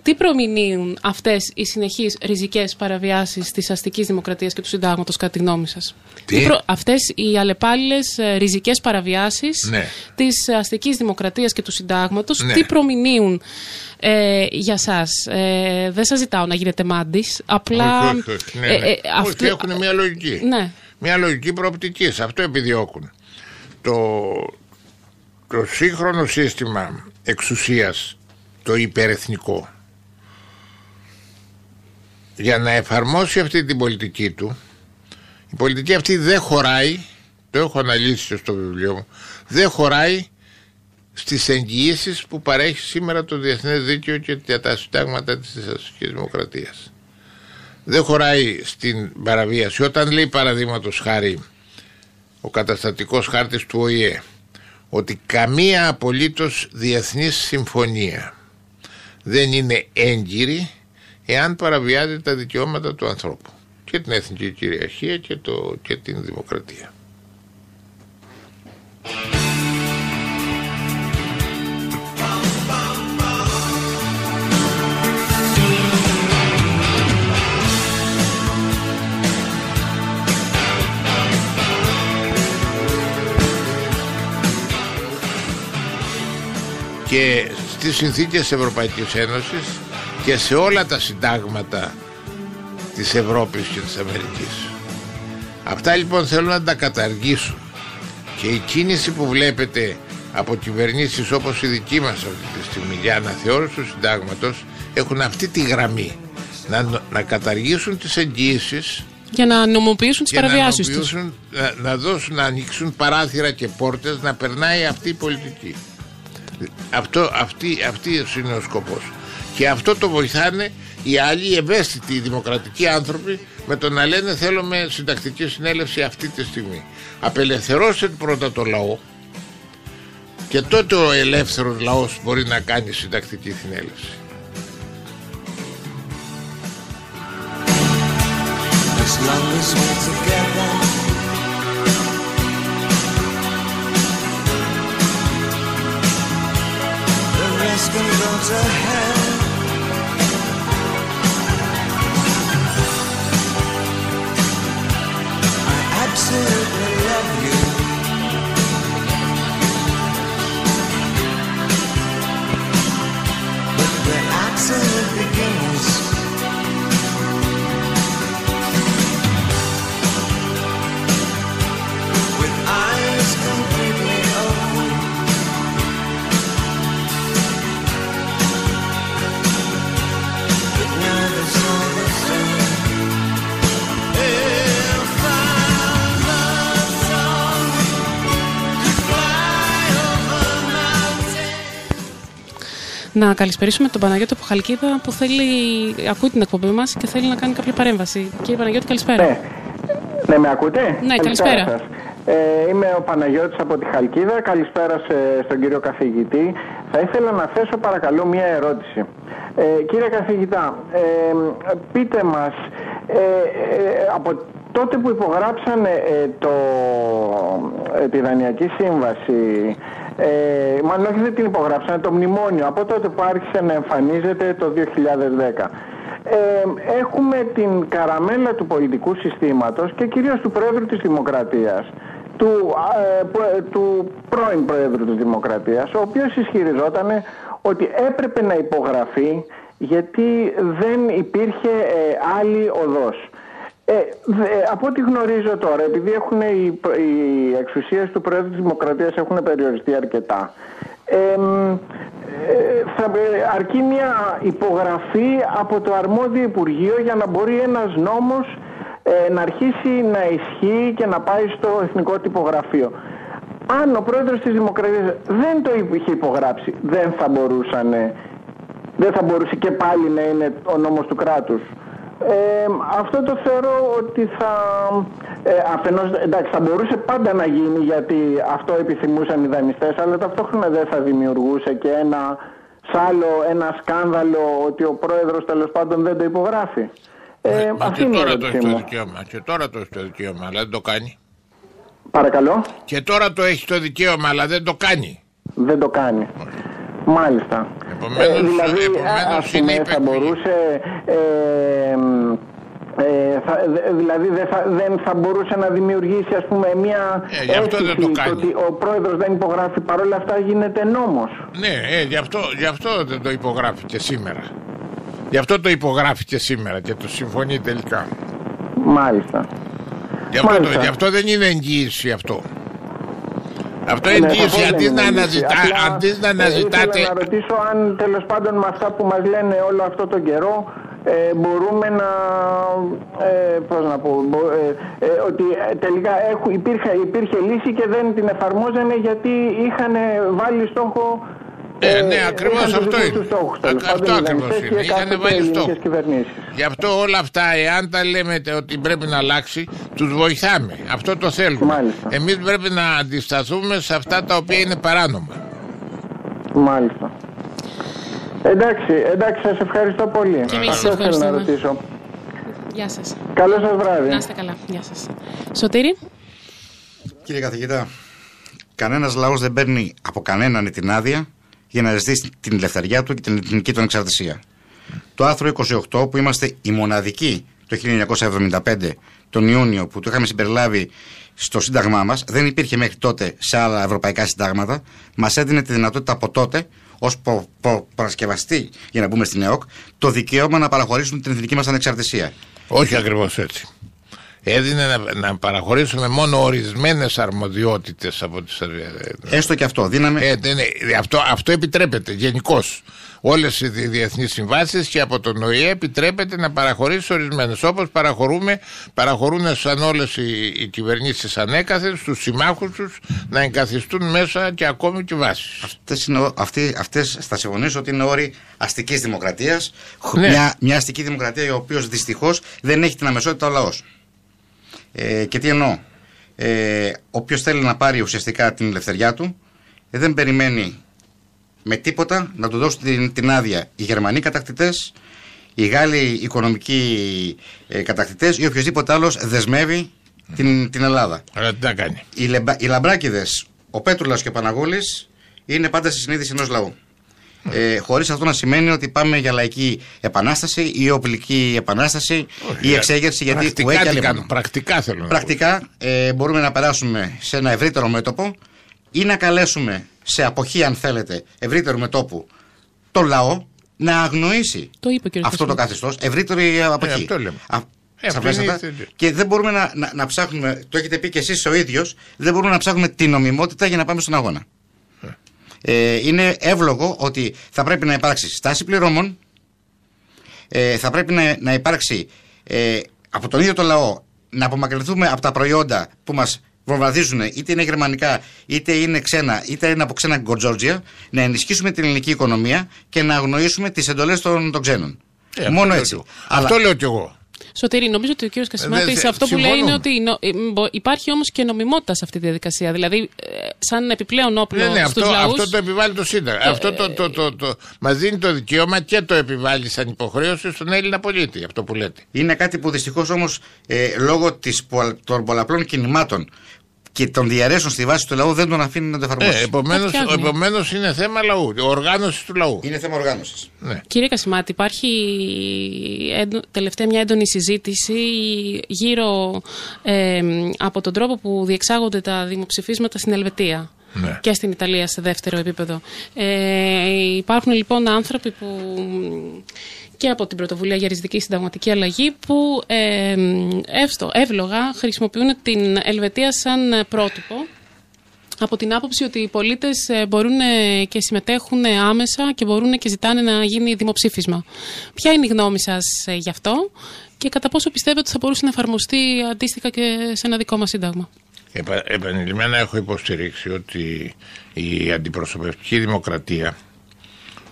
[SPEAKER 1] Τι προμηνύουν αυτές οι συνεχείς ριζικές παραβιάσεις της αστικής δημοκρατίας και του συντάγματος κατά τη γνώμη σας? Αυτές οι αλλεπάλληλες ριζικές παραβιάσεις της αστικής δημοκρατίας και του συντάγματος, τι προμηνύουν για σας? Δεν σας ζητάω να γίνετε μάντης, απλά...
[SPEAKER 3] Όχι, έχουν μια λογική. Μια λογική προοπτική. Αυτό επιδιώκουν. Το σύγχρονο σύστημα εξουσίας, το υπερεθνικό, για να εφαρμόσει αυτή την πολιτική του, η πολιτική αυτή δεν χωράει, το έχω αναλύσει στο βιβλίο μου, δεν χωράει στις εγγυήσεις που παρέχει σήμερα το διεθνές δίκαιο και τα συντάγματα της αστικής δημοκρατίας. Δεν χωράει στην παραβίαση. Όταν λέει, παραδείγματος χάρη, ο καταστατικός χάρτης του ΟΗΕ ότι καμία απολύτως διεθνής συμφωνία δεν είναι έγκυρη εάν παραβιάζει τα δικαιώματα του ανθρώπου και την εθνική κυριαρχία και την δημοκρατία. Και στις συνθήκες της Ευρωπαϊκής Ένωσης και σε όλα τα συντάγματα της Ευρώπης και της Αμερικής. Αυτά λοιπόν θέλουν να τα καταργήσουν, και η κίνηση που βλέπετε από κυβερνήσεις όπως η δική μας αυτή τη στιγμή για αναθεώρηση του συντάγματος έχουν αυτή τη γραμμή, να καταργήσουν τις εγγυήσεις
[SPEAKER 1] για να νομοποιήσουν τις παραβιάσεις τους,
[SPEAKER 3] να ανοίξουν παράθυρα και πόρτες, να περνάει αυτή η πολιτική. Αυτή είναι ο σκοπός. Και αυτό το βοηθάνε οι άλλοι ευαίσθητοι δημοκρατικοί άνθρωποι με το να λένε θέλουμε συντακτική συνέλευση αυτή τη στιγμή. Απελευθερώστε πρώτα το λαό και τότε ο ελεύθερος λαός μπορεί να κάνει συντακτική συνέλευση.
[SPEAKER 4] Can go to hell. I absolutely love you. But the absolute begins. With eyes completely open.
[SPEAKER 1] Να καλησπερίσουμε τον Παναγιώτη από Χαλκίδα που ακούει την εκπομπή μας και θέλει να κάνει κάποια παρέμβαση. Κύριε Παναγιώτη, καλησπέρα.
[SPEAKER 5] Ναι, με ακούτε?
[SPEAKER 1] Ναι, καλησπέρα.
[SPEAKER 5] Είμαι ο Παναγιώτης από τη Χαλκίδα. Καλησπέρα στον κύριο καθηγητή. Θα ήθελα να θέσω παρακαλώ μια ερώτηση. Κύριε καθηγητά, πείτε μας, από τότε που υπογράψανε τη Δανειακή Σύμβαση, μάλλον όχι δεν την υπογράψανε, το μνημόνιο, από τότε που άρχισε να εμφανίζεται το 2010, έχουμε την καραμέλα του πολιτικού συστήματος και κυρίως του Πρόεδρου της Δημοκρατίας, του πρώην Πρόεδρου της Δημοκρατίας, ο οποίος ισχυριζόταν ότι έπρεπε να υπογραφεί γιατί δεν υπήρχε άλλη οδός. Από ό,τι γνωρίζω τώρα, επειδή οι εξουσίες του Προέδρου της Δημοκρατίας έχουν περιοριστεί αρκετά, αρκεί μια υπογραφή από το αρμόδιο Υπουργείο για να μπορεί ένας νόμος να αρχίσει να ισχύει και να πάει στο Εθνικό Τυπογραφείο. Αν ο Πρόεδρος της Δημοκρατίας δεν το είχε υπογράψει, δεν θα μπορούσε και πάλι να είναι ο νόμος του κράτους. Αυτό το θεωρώ ότι αφενός, εντάξει, θα μπορούσε πάντα να γίνει, γιατί αυτό επιθυμούσαν οι δανειστές, αλλά ταυτόχρονα δεν θα δημιουργούσε και ένα σκάνδαλο ότι ο Πρόεδρος τέλος πάντων δεν το υπογράφει.
[SPEAKER 3] Αυτή είναι η ερώτησή μου. Και τώρα το έχει το δικαίωμα, αλλά δεν το κάνει.
[SPEAKER 5] Παρακαλώ. Και
[SPEAKER 3] τώρα το έχει το δικαίωμα, αλλά δεν το κάνει.
[SPEAKER 5] Δεν το κάνει. Μάλιστα. Δηλαδή θα μπορούσε δηλαδή δεν θα μπορούσε να δημιουργήσει, ας πούμε, μια αίσθηση ότι ο Πρόεδρος δεν υπογράφει, παρόλα αυτά γίνεται νόμος.
[SPEAKER 3] Ναι, γι' αυτό δεν το υπογράφει και σήμερα. Γι' αυτό το υπογράφει και σήμερα και το συμφωνεί τελικά.
[SPEAKER 5] Μάλιστα.
[SPEAKER 3] Γι' αυτό δεν είναι εγγύηση αυτό. Αυτό είναι εγγύηση, αντί να αναζητάτε.
[SPEAKER 5] Ήθελα να ρωτήσω αν τέλος πάντων με αυτά που μας λένε όλο αυτό τον καιρό μπορούμε να, ότι τελικά υπήρχε λύση και δεν την εφαρμόζανε γιατί είχαν βάλει στόχο.
[SPEAKER 3] Ναι, ακριβώς αυτό είναι. Αυτό ακριβώς είναι. Είχαν βάλει στόχο. Γι' αυτό όλα αυτά, εάν τα λέμε ότι πρέπει να αλλάξει, τους βοηθάμε. Αυτό το θέλουμε. Εμείς πρέπει να αντισταθούμε σε αυτά τα οποία είναι παράνομα.
[SPEAKER 5] Μάλιστα. Εντάξει, σας ευχαριστώ πολύ.
[SPEAKER 1] Αυτό θέλω
[SPEAKER 5] να ρωτήσω.
[SPEAKER 1] Γεια σας.
[SPEAKER 5] Καλό σας βράδυ.
[SPEAKER 1] Να είστε καλά. Γεια σας. Σωτήρη.
[SPEAKER 2] Κύριε καθηγητά, κανένας λαός δεν παίρνει από κανέναν την άδεια για να ζητήσει την ελευθεριά του και την εθνική του ανεξαρτησία. Το άρθρο 28, που είμαστε οι μοναδικοί το 1975, τον Ιούνιο, που το είχαμε συμπεριλάβει στο Σύνταγμά μας, δεν υπήρχε μέχρι τότε σε άλλα ευρωπαϊκά συντάγματα, μας έδινε τη δυνατότητα από τότε, ως παρασκευαστή, για να μπούμε στην ΕΟΚ, το δικαίωμα να παραχωρήσουμε την εθνική μας ανεξαρτησία.
[SPEAKER 3] Όχι ακριβώς έτσι. Έδινε να παραχωρήσουμε μόνο ορισμένες αρμοδιότητες από τις.
[SPEAKER 2] Έστω και αυτό. Δύναμε.
[SPEAKER 3] Αυτό επιτρέπεται γενικώς. Όλες οι διεθνείς συμβάσεις και από τον ΟΗΕ επιτρέπεται να παραχωρήσει ορισμένες. Όπως παραχωρούν σαν όλες οι κυβερνήσεις ανέκαθεν στους συμμάχους τους να εγκαθιστούν μέσα και ακόμη και βάσεις.
[SPEAKER 2] Αυτές θα συμφωνήσω ότι είναι όροι αστικής δημοκρατίας.
[SPEAKER 3] Ναι.
[SPEAKER 2] Μια αστική δημοκρατία η οποία δυστυχώς δεν έχει την αμεσότητα ο λαός. Και τι εννοώ. Όποιος θέλει να πάρει ουσιαστικά την ελευθεριά του, δεν περιμένει με τίποτα να του δώσουν την άδεια οι Γερμανοί κατακτητές, οι Γάλλοι οικονομικοί κατακτητές ή οποιοδήποτε άλλος δεσμεύει την Ελλάδα.
[SPEAKER 3] Αλλά τι να κάνει.
[SPEAKER 2] Οι Λαμπράκηδες, ο Πέτρουλας και ο Παναγούλης είναι πάντα στη συνείδηση ενός λαού. Χωρίς αυτό να σημαίνει ότι πάμε για λαϊκή επανάσταση ή οπλική επανάσταση ή εξέγερση, γιατί
[SPEAKER 3] πρακτικά θέλω να
[SPEAKER 2] πρακτικά μπορούμε να περάσουμε σε ένα ευρύτερο μέτωπο ή να καλέσουμε σε αποχή, αν θέλετε, ευρύτερου μετώπου το λαό να αγνοήσει αυτό το καθεστώς, ευρύτερη αποχή. Και δεν μπορούμε να ψάχνουμε, το έχετε πει και εσείς ο ίδιος, δεν μπορούμε να ψάχνουμε την νομιμότητα για να πάμε στον αγώνα. Είναι εύλογο ότι θα πρέπει να υπάρξει στάση πληρώμων, θα πρέπει να υπάρξει από τον ίδιο το λαό, να απομακρυνθούμε από τα προϊόντα που μας βομβαρδίζουν, είτε είναι γερμανικά, είτε είναι ξένα, είτε είναι από ξένα γκοτζόρτζια, να ενισχύσουμε την ελληνική οικονομία και να αγνοήσουμε τις εντολές των ξένων. Μόνο έτσι.
[SPEAKER 3] Αυτό λέω κι εγώ.
[SPEAKER 1] Σωτήρη, νομίζω ότι ο κύριος Κασιμάτης αυτό που λέει είναι ότι υπάρχει όμως και νομιμότητα σε αυτή τη διαδικασία. Δηλαδή, σαν επιπλέον όπλο στους λαούς.
[SPEAKER 3] Αυτό το επιβάλλει το Σύνταγμα. Αυτό μας δίνει το δικαίωμα και το επιβάλλει σαν υποχρέωση στον Έλληνα πολίτη, αυτό που λέτε.
[SPEAKER 2] Είναι κάτι που δυστυχώς όμως λόγω των πολλαπλών κινημάτων και των διαρρέσεων στη βάση του λαού δεν τον αφήνει να το εφαρμόσει.
[SPEAKER 3] Επομένως είναι θέμα λαού, οργάνωση του λαού.
[SPEAKER 2] Είναι θέμα οργάνωσης.
[SPEAKER 3] Ναι.
[SPEAKER 1] Κύριε Κασιμάτη, υπάρχει τελευταία μια έντονη συζήτηση γύρω από τον τρόπο που διεξάγονται τα δημοψηφίσματα στην Ελβετία.
[SPEAKER 3] Ναι.
[SPEAKER 1] Και στην Ιταλία σε δεύτερο επίπεδο. Υπάρχουν λοιπόν άνθρωποι που και από την Πρωτοβουλία για Ριζική Συνταγματική Αλλαγή, που εύλογα χρησιμοποιούν την Ελβετία σαν πρότυπο, από την άποψη ότι οι πολίτες μπορούν και συμμετέχουν άμεσα και μπορούν και ζητάνε να γίνει δημοψήφισμα. Ποια είναι η γνώμη σας γι' αυτό και κατά πόσο πιστεύετε ότι θα μπορούσε να εφαρμοστεί αντίστοιχα και σε ένα δικό μας σύνταγμα?
[SPEAKER 3] Επανειλημμένα έχω υποστηρίξει ότι η αντιπροσωπευτική δημοκρατία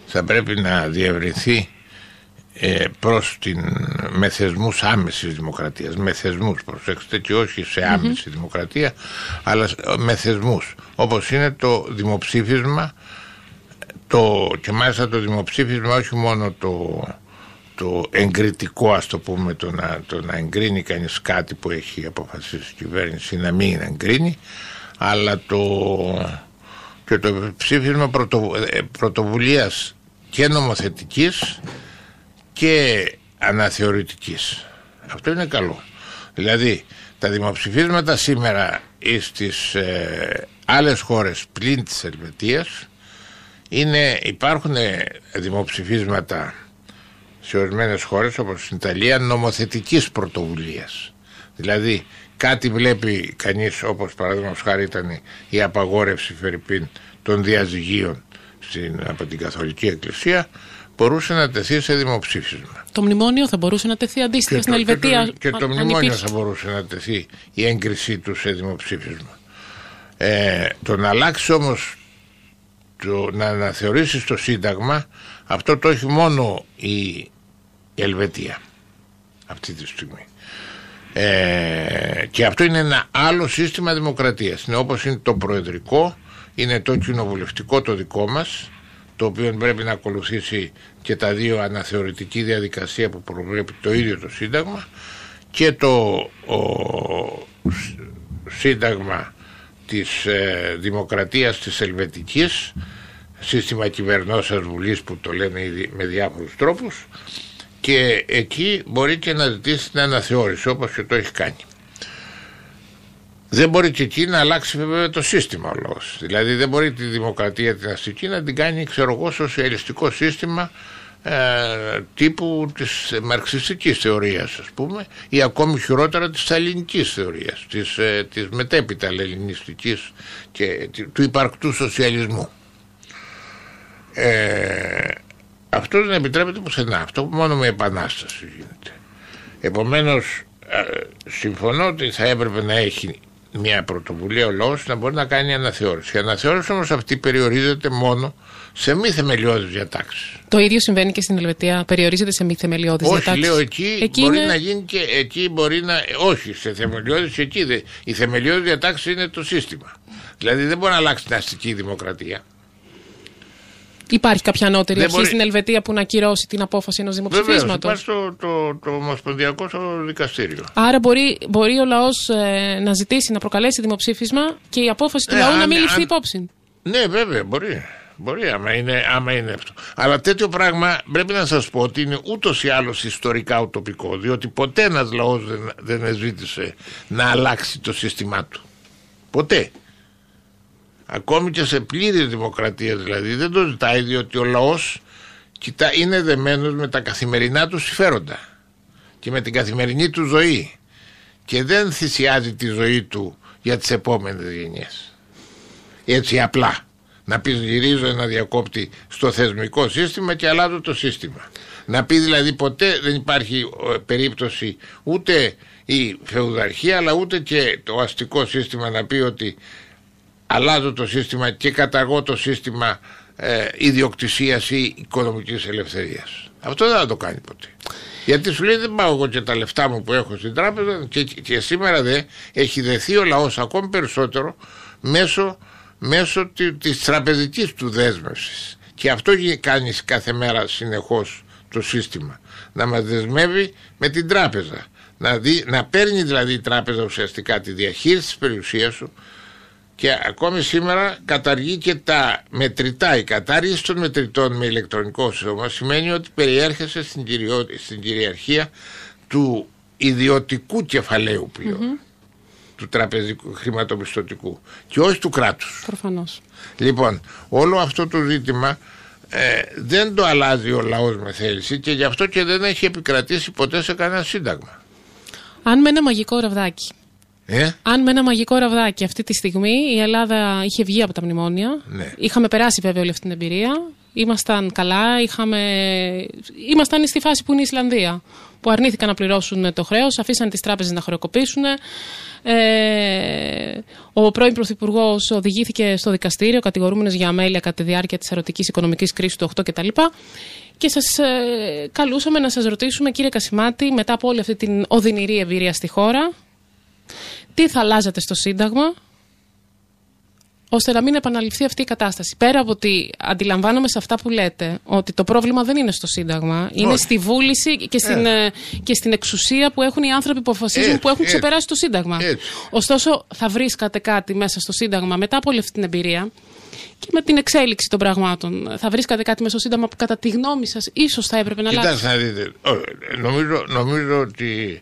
[SPEAKER 3] θα πρέπει να διευρυνθεί προς με θεσμούς άμεσης δημοκρατίας, με θεσμούς, προσέξτε, και όχι σε άμεση δημοκρατία, αλλά με θεσμούς, όπως είναι το δημοψήφισμα, και μάλιστα το δημοψήφισμα όχι μόνο το εγκριτικό, ας το πούμε, το να εγκρίνει κανείς κάτι που έχει αποφασίσει η κυβέρνηση να μην εγκρίνει, αλλά και το ψήφισμα πρωτοβουλίας και νομοθετικής και αναθεωρητικής. Αυτό είναι καλό. Δηλαδή τα δημοψηφίσματα σήμερα στις άλλες χώρες πλην της Ελβετίας υπάρχουν δημοψηφίσματα σε ορισμένες χώρες, όπως στην Ιταλία, νομοθετικής πρωτοβουλίας. Δηλαδή κάτι βλέπει κανείς, όπως παραδείγματος χάρη ήταν η απαγόρευση φερειπίν των διαζυγίων από την Καθολική Εκκλησία, μπορούσε να τεθεί σε δημοψήφισμα.
[SPEAKER 1] Το μνημόνιο θα μπορούσε να τεθεί αντίστοιχα στην Ελβετία?
[SPEAKER 3] Και το μνημόνιο θα μπορούσε να τεθεί η έγκρισή του σε δημοψήφισμα. Το να αλλάξει όμως, να αναθεωρήσεις το Σύνταγμα, αυτό το έχει μόνο η Ελβετία αυτή τη στιγμή. Και αυτό είναι ένα άλλο σύστημα δημοκρατίας. Είναι όπως είναι το προεδρικό, είναι το κοινοβουλευτικό το δικό μας, το οποίο πρέπει να ακολουθήσει και τα δύο αναθεωρητική διαδικασία που προβλέπει το ίδιο το Σύνταγμα, και το Σύνταγμα της Δημοκρατίας της Ελβετικής, σύστημα κυβερνώσας βουλής που το λένε ήδη με διάφορους τρόπους, και εκεί μπορεί και να ζητήσει την αναθεώρηση, όπως και το έχει κάνει. Δεν μπορεί και εκεί να αλλάξει βέβαια το σύστημα ο λόγος. Δηλαδή δεν μπορεί τη δημοκρατία την αστική να την κάνει, ξέρω εγώ, σοσιαλιστικό σύστημα τύπου της μαρξιστικής θεωρίας, ας πούμε, ή ακόμη χειρότερα της σταλινικής θεωρίας, της μετέπειτα λενινιστικής και του υπαρκτού σοσιαλισμού. Αυτό δεν επιτρέπεται πουθενά. Αυτό μόνο με επανάσταση γίνεται. Επομένως συμφωνώ ότι θα έπρεπε να έχει μια πρωτοβουλία ο λαός να μπορεί να κάνει αναθεώρηση. Η αναθεώρηση όμως αυτή περιορίζεται μόνο σε μη θεμελιώδεις διατάξεις.
[SPEAKER 1] Το ίδιο συμβαίνει και στην Ελβετία, περιορίζεται σε μη θεμελιώδεις διατάξεις?
[SPEAKER 3] Όχι, λέω εκεί μπορεί να γίνει και εκεί μπορεί να. Όχι, σε θεμελιώδεις εκεί. Η θεμελιώδη διατάξη είναι το σύστημα. Δηλαδή δεν μπορεί να αλλάξει την αστική δημοκρατία.
[SPEAKER 1] Υπάρχει κάποια ανώτερη αρχή στην Ελβετία που να ακυρώσει την απόφαση ενός δημοψηφίσματος?
[SPEAKER 3] Βεβαίως, υπάρχει το Ομοσπονδιακό δικαστήριο.
[SPEAKER 1] Άρα μπορεί ο λαός να ζητήσει να προκαλέσει δημοψήφισμα και η απόφαση του λαού να μην ληφθεί υπόψη?
[SPEAKER 3] Ναι, βέβαια, μπορεί άμα είναι αυτό. Αλλά τέτοιο πράγμα πρέπει να σας πω ότι είναι ούτως ή άλλως ιστορικά ουτοπικό, διότι ποτέ ένας λαός δεν ζήτησε να αλλάξει το σύστημά του. Ποτέ. Ακόμη και σε πλήρη δημοκρατία δηλαδή δεν το ζητάει, διότι ο λαός είναι δεμένος με τα καθημερινά του συμφέροντα και με την καθημερινή του ζωή και δεν θυσιάζει τη ζωή του για τις επόμενες γενιές. Έτσι απλά να πεις γυρίζω ένα διακόπτη στο θεσμικό σύστημα και αλλάζω το σύστημα. Να πει δηλαδή ποτέ δεν υπάρχει περίπτωση ούτε η φεουδαρχία αλλά ούτε και το αστικό σύστημα να πει ότι αλλάζω το σύστημα και καταργώ το σύστημα ιδιοκτησίας ή οικονομικής ελευθερίας. Αυτό δεν θα το κάνει ποτέ. Γιατί σου λέει δεν πάω εγώ και τα λεφτά μου που έχω στην τράπεζα και σήμερα έχει δεθεί ο λαός ακόμη περισσότερο μέσω της τραπεζικής του δέσμευσης. Και αυτό κάνει κάθε μέρα συνεχώς το σύστημα. Να μας δεσμεύει με την τράπεζα. Να παίρνει δηλαδή η τράπεζα ουσιαστικά τη διαχείριση της περιουσίας σου. Και ακόμη σήμερα καταργεί και τα μετρητά. Η κατάργηση των μετρητών με ηλεκτρονικό σώμα σημαίνει ότι περιέρχεσαι στην κυριαρχία του ιδιωτικού κεφαλαίου πλέον, του τραπεζικού χρηματοπιστωτικού και όχι του κράτους.
[SPEAKER 1] Προφανώς.
[SPEAKER 3] Λοιπόν, όλο αυτό το ζήτημα δεν το αλλάζει ο λαός με θέληση και γι' αυτό και δεν έχει επικρατήσει ποτέ σε κανένα σύνταγμα.
[SPEAKER 1] Αν με ένα μαγικό ραβδάκι. Αν με ένα μαγικό ραβδάκι αυτή τη στιγμή η Ελλάδα είχε βγει από τα μνημόνια,
[SPEAKER 3] ναι.
[SPEAKER 1] Είχαμε περάσει βέβαια όλη αυτή την εμπειρία, ήμασταν καλά, ήμασταν στη φάση που είναι η Ισλανδία, που αρνήθηκαν να πληρώσουν το χρέος, αφήσαν τις τράπεζες να χρεοκοπήσουν. Ο πρώην Πρωθυπουργός οδηγήθηκε στο δικαστήριο, κατηγορούμενος για αμέλεια κατά τη διάρκεια της ερωτικής οικονομικής κρίσης του 8 κτλ. Και σας καλούσαμε να σας ρωτήσουμε, κύριε Κασιμάτη, μετά από όλη αυτή την οδυνηρή εμπειρία στη χώρα, τι θα αλλάζατε στο Σύνταγμα ώστε να μην επαναληφθεί αυτή η κατάσταση. Πέρα από ότι αντιλαμβάνομαι σε αυτά που λέτε ότι το πρόβλημα δεν είναι στο Σύνταγμα, είναι στη βούληση και στην εξουσία που έχουν οι άνθρωποι που αποφασίζουν, που έχουν ξεπεράσει το Σύνταγμα. Ωστόσο, θα βρίσκατε κάτι μέσα στο Σύνταγμα μετά από όλη αυτή την εμπειρία και με την εξέλιξη των πραγμάτων. Θα βρίσκατε κάτι μέσα στο Σύνταγμα που κατά τη γνώμη σας ίσως θα έπρεπε να αλλάξει?
[SPEAKER 3] Κοιτάξτε να δείτε. Νομίζω ότι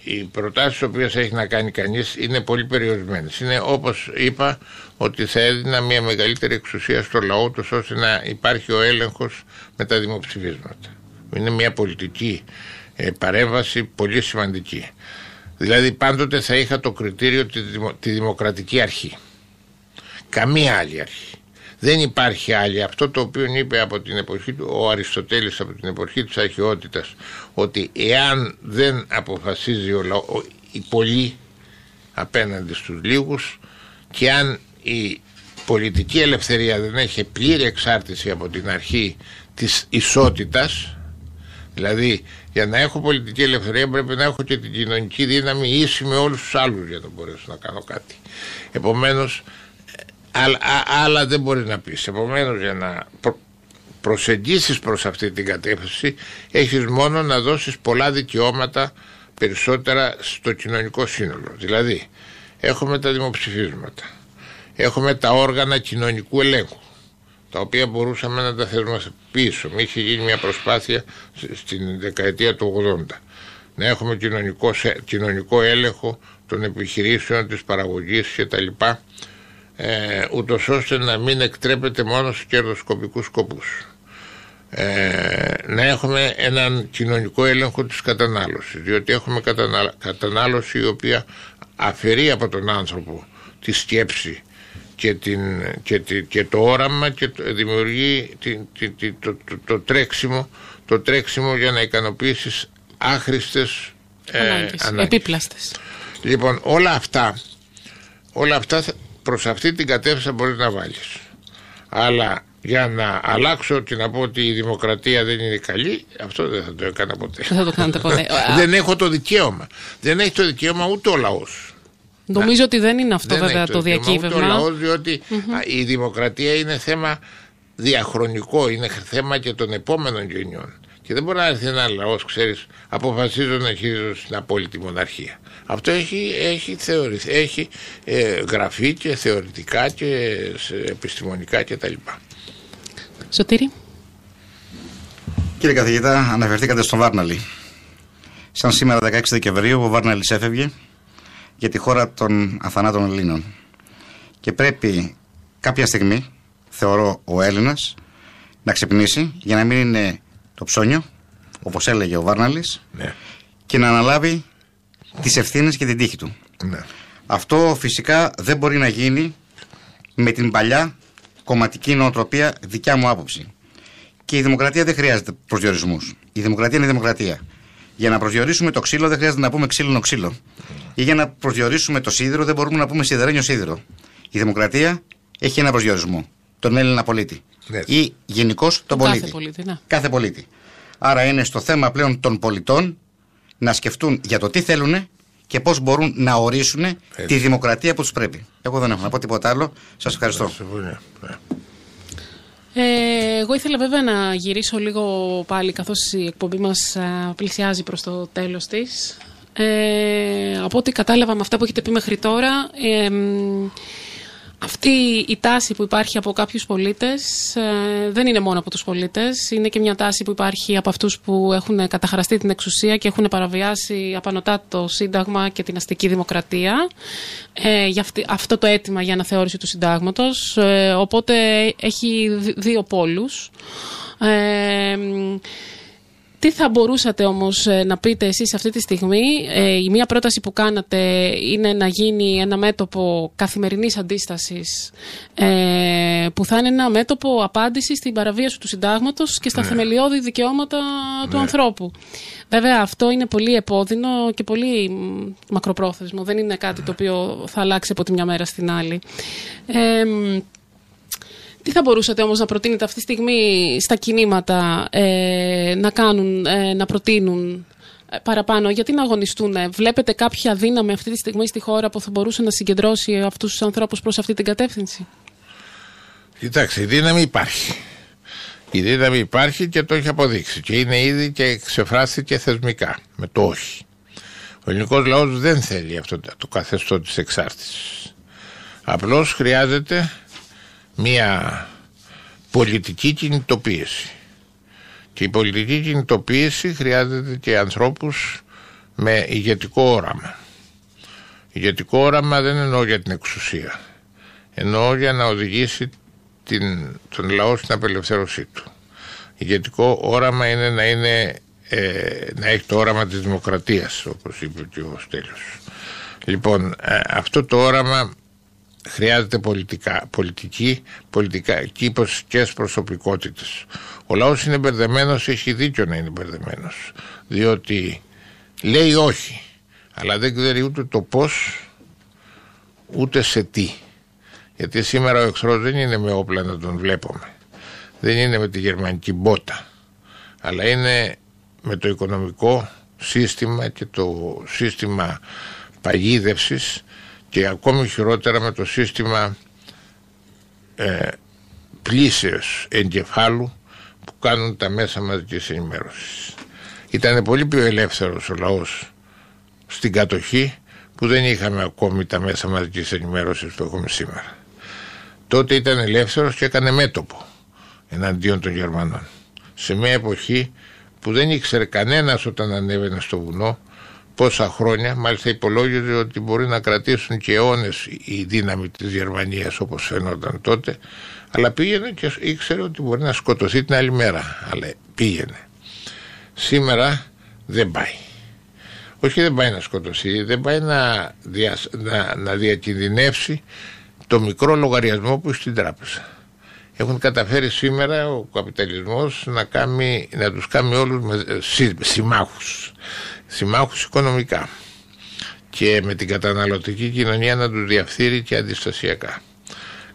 [SPEAKER 3] οι προτάσεις τις οποίες έχει να κάνει κανείς είναι πολύ περιορισμένες. Είναι, όπως είπα, ότι θα έδινα μια μεγαλύτερη εξουσία στο λαό τους ώστε να υπάρχει ο έλεγχος με τα δημοψηφίσματα. Είναι μια πολιτική παρέμβαση πολύ σημαντική. Δηλαδή πάντοτε θα είχα το κριτήριο τη δημοκρατική αρχή. Καμία άλλη αρχή. Δεν υπάρχει άλλη. Αυτό το οποίο είπε από την εποχή του ο Αριστοτέλης, από την εποχή της αρχαιότητας, ότι εάν δεν αποφασίζει οι πολλοί απέναντι στους λίγους και αν η πολιτική ελευθερία δεν έχει πλήρη εξάρτηση από την αρχή της ισότητας, δηλαδή για να έχω πολιτική ελευθερία πρέπει να έχω και την κοινωνική δύναμη ίση με όλους τους άλλους για να μπορέσω να κάνω κάτι. Επομένως, άλλα δεν μπορεί να πεις. Επομένως, για να προσεγγίσεις προς αυτή την κατεύθυνση έχεις μόνο να δώσεις πολλά δικαιώματα περισσότερα στο κοινωνικό σύνολο. Δηλαδή έχουμε τα δημοψηφίσματα, έχουμε τα όργανα κοινωνικού ελέγχου, τα οποία μπορούσαμε να τα θεσμοποιήσουμε. Είχε γίνει μια προσπάθεια στην δεκαετία του 80 να έχουμε κοινωνικό έλεγχο των επιχειρήσεων, της παραγωγής κτλ, ούτως ώστε να μην εκτρέπεται μόνο στους κερδοσκοπικούς σκοπούς. Να έχουμε έναν κοινωνικό έλεγχο της κατανάλωσης, διότι έχουμε κατανάλωση η οποία αφαιρεί από τον άνθρωπο τη σκέψη και το όραμα και δημιουργεί το τρέξιμο για να ικανοποιήσεις άχρηστες ανάγκες.
[SPEAKER 1] Επίπλαστες.
[SPEAKER 3] Λοιπόν, όλα αυτά προς αυτή την κατεύθυνση μπορείς να βάλεις. Αλλά για να αλλάξω και να πω ότι η δημοκρατία δεν είναι καλή, αυτό δεν θα το έκανα ποτέ.
[SPEAKER 1] Δεν θα το κάνετε ποτέ.
[SPEAKER 3] Δεν έχω το δικαίωμα. Δεν έχει το δικαίωμα ούτε ο λαός.
[SPEAKER 1] Νομίζω ότι δεν είναι αυτό βέβαια το διακύβευμα.
[SPEAKER 3] Ούτε ο λαός, διότι η δημοκρατία είναι θέμα διαχρονικό, είναι θέμα και των επόμενων γενιών. Και δεν μπορεί να έρθει ένα λαός, ξέρεις, αποφασίζω να χειρίζω στην απόλυτη μοναρχία. Αυτό έχει γραφεί και θεωρητικά και επιστημονικά κτλ.
[SPEAKER 1] Σωτήρη.
[SPEAKER 2] Κύριε καθηγητά, αναφερθήκατε στον Βάρναλη. Σαν σήμερα 16 Δεκεμβρίου ο Βάρναλης έφευγε για τη χώρα των αθανάτων Ελλήνων. Και πρέπει κάποια στιγμή, θεωρώ, ο Έλληνας να ξυπνήσει για να μην είναι το ψώνιο, όπως έλεγε ο Βάρναλης,
[SPEAKER 3] ναι,
[SPEAKER 2] και να αναλάβει τις ευθύνες και την τύχη του.
[SPEAKER 3] Ναι.
[SPEAKER 2] Αυτό φυσικά δεν μπορεί να γίνει με την παλιά κομματική νοοτροπία, δικιά μου άποψη. Και η δημοκρατία δεν χρειάζεται προσδιορισμούς. Η δημοκρατία είναι δημοκρατία. Για να προσδιορίσουμε το ξύλο δεν χρειάζεται να πούμε ξύλινο ξύλο. Ή για να προσδιορίσουμε το σίδηρο δεν μπορούμε να πούμε σιδερένιο σίδηρο. Η δημοκρατία έχει ένα προσδιορισμό. Τον Έλληνα πολίτη. Ναι. Ή γενικώς τον πολίτη.
[SPEAKER 1] Κάθε πολίτη, ναι.
[SPEAKER 2] Κάθε πολίτη. Άρα είναι στο θέμα πλέον των πολιτών να σκεφτούν για το τι θέλουν και πώς μπορούν να ορίσουν τη δημοκρατία που τους πρέπει. Εγώ δεν έχω να πω τίποτα άλλο. Σας ευχαριστώ.
[SPEAKER 1] Εγώ ήθελα βέβαια να γυρίσω λίγο πάλι καθώς η εκπομπή μας πλησιάζει προς το τέλος της. Από ό,τι κατάλαβα με αυτά που έχετε πει μέχρι τώρα, Αυτή η τάση που υπάρχει από κάποιους πολίτες δεν είναι μόνο από τους πολίτες, είναι και μια τάση που υπάρχει από αυτούς που έχουν καταχραστεί την εξουσία και έχουν παραβιάσει απανωτά το Σύνταγμα και την αστική δημοκρατία για αυτό το αίτημα για αναθεώρηση του Συντάγματος, οπότε έχει δύο πόλους. Τι θα μπορούσατε όμως να πείτε εσείς αυτή τη στιγμή? Η μία πρόταση που κάνατε είναι να γίνει ένα μέτωπο καθημερινής αντίστασης που θα είναι ένα μέτωπο απάντησης στην παραβίαση του Συντάγματος και στα θεμελιώδη δικαιώματα του ανθρώπου. Βέβαια αυτό είναι πολύ επώδυνο και πολύ μακροπρόθεσμο. Δεν είναι κάτι το οποίο θα αλλάξει από τη μια μέρα στην άλλη. Τι θα μπορούσατε όμως να προτείνετε αυτή τη στιγμή στα κινήματα να προτείνουν παραπάνω, γιατί να αγωνιστούν? Βλέπετε κάποια δύναμη αυτή τη στιγμή στη χώρα που θα μπορούσε να συγκεντρώσει αυτούς τους ανθρώπους προς αυτή την κατεύθυνση?
[SPEAKER 3] Κοιτάξτε, η δύναμη υπάρχει. Η δύναμη υπάρχει και το έχει αποδείξει και είναι ήδη και εξεφράστηκε θεσμικά με το όχι. Ο ελληνικός λαός δεν θέλει αυτό το καθεστώ της εξάρτησης. Απλώς χρειάζεται μια πολιτική κινητοποίηση. Και η πολιτική κινητοποίηση χρειάζεται και ανθρώπους με ηγετικό όραμα. Ηγετικό όραμα δεν εννοώ για την εξουσία. Εννοώ για να οδηγήσει τον λαό στην απελευθέρωσή του. Ηγετικό όραμα είναι να έχει το όραμα της δημοκρατίας, όπως είπε και ο Στέλιος. Λοιπόν, αυτό το όραμα χρειάζεται πολιτικές προσωπικότητες. Ο λαός είναι μπερδεμένος, έχει δίκιο να είναι μπερδεμένος, διότι λέει όχι, αλλά δεν ξέρει ούτε το πώς, ούτε σε τι. Γιατί σήμερα ο εχθρός δεν είναι με όπλα να τον βλέπουμε, δεν είναι με τη γερμανική μπότα, αλλά είναι με το οικονομικό σύστημα και το σύστημα παγίδευσης και ακόμη χειρότερα με το σύστημα πλήσεως εγκεφάλου που κάνουν τα μέσα μαζικής ενημέρωσης. Ήταν πολύ πιο ελεύθερος ο λαός στην κατοχή που δεν είχαμε ακόμη τα μέσα μαζικής ενημέρωσης που έχουμε σήμερα. Τότε ήταν ελεύθερος και έκανε μέτωπο εναντίον των Γερμανών. Σε μια εποχή που δεν ήξερε κανένας όταν ανέβαινε στο βουνό πόσα χρόνια, μάλιστα υπολόγιζε ότι μπορεί να κρατήσουν και αιώνες η δύναμη της Γερμανίας όπως φαινόταν τότε, αλλά πήγαινε και ήξερε ότι μπορεί να σκοτωθεί την άλλη μέρα, αλλά πήγαινε. Σήμερα δεν πάει. Όχι, δεν πάει να σκοτωθεί, δεν πάει να διακινδυνεύσει το μικρό λογαριασμό που έχει στην τράπεζα. Έχουν καταφέρει σήμερα ο καπιταλισμός να τους κάνει όλους συμμάχους οικονομικά και με την καταναλωτική κοινωνία να τους διαφθείρει και αντιστασιακά.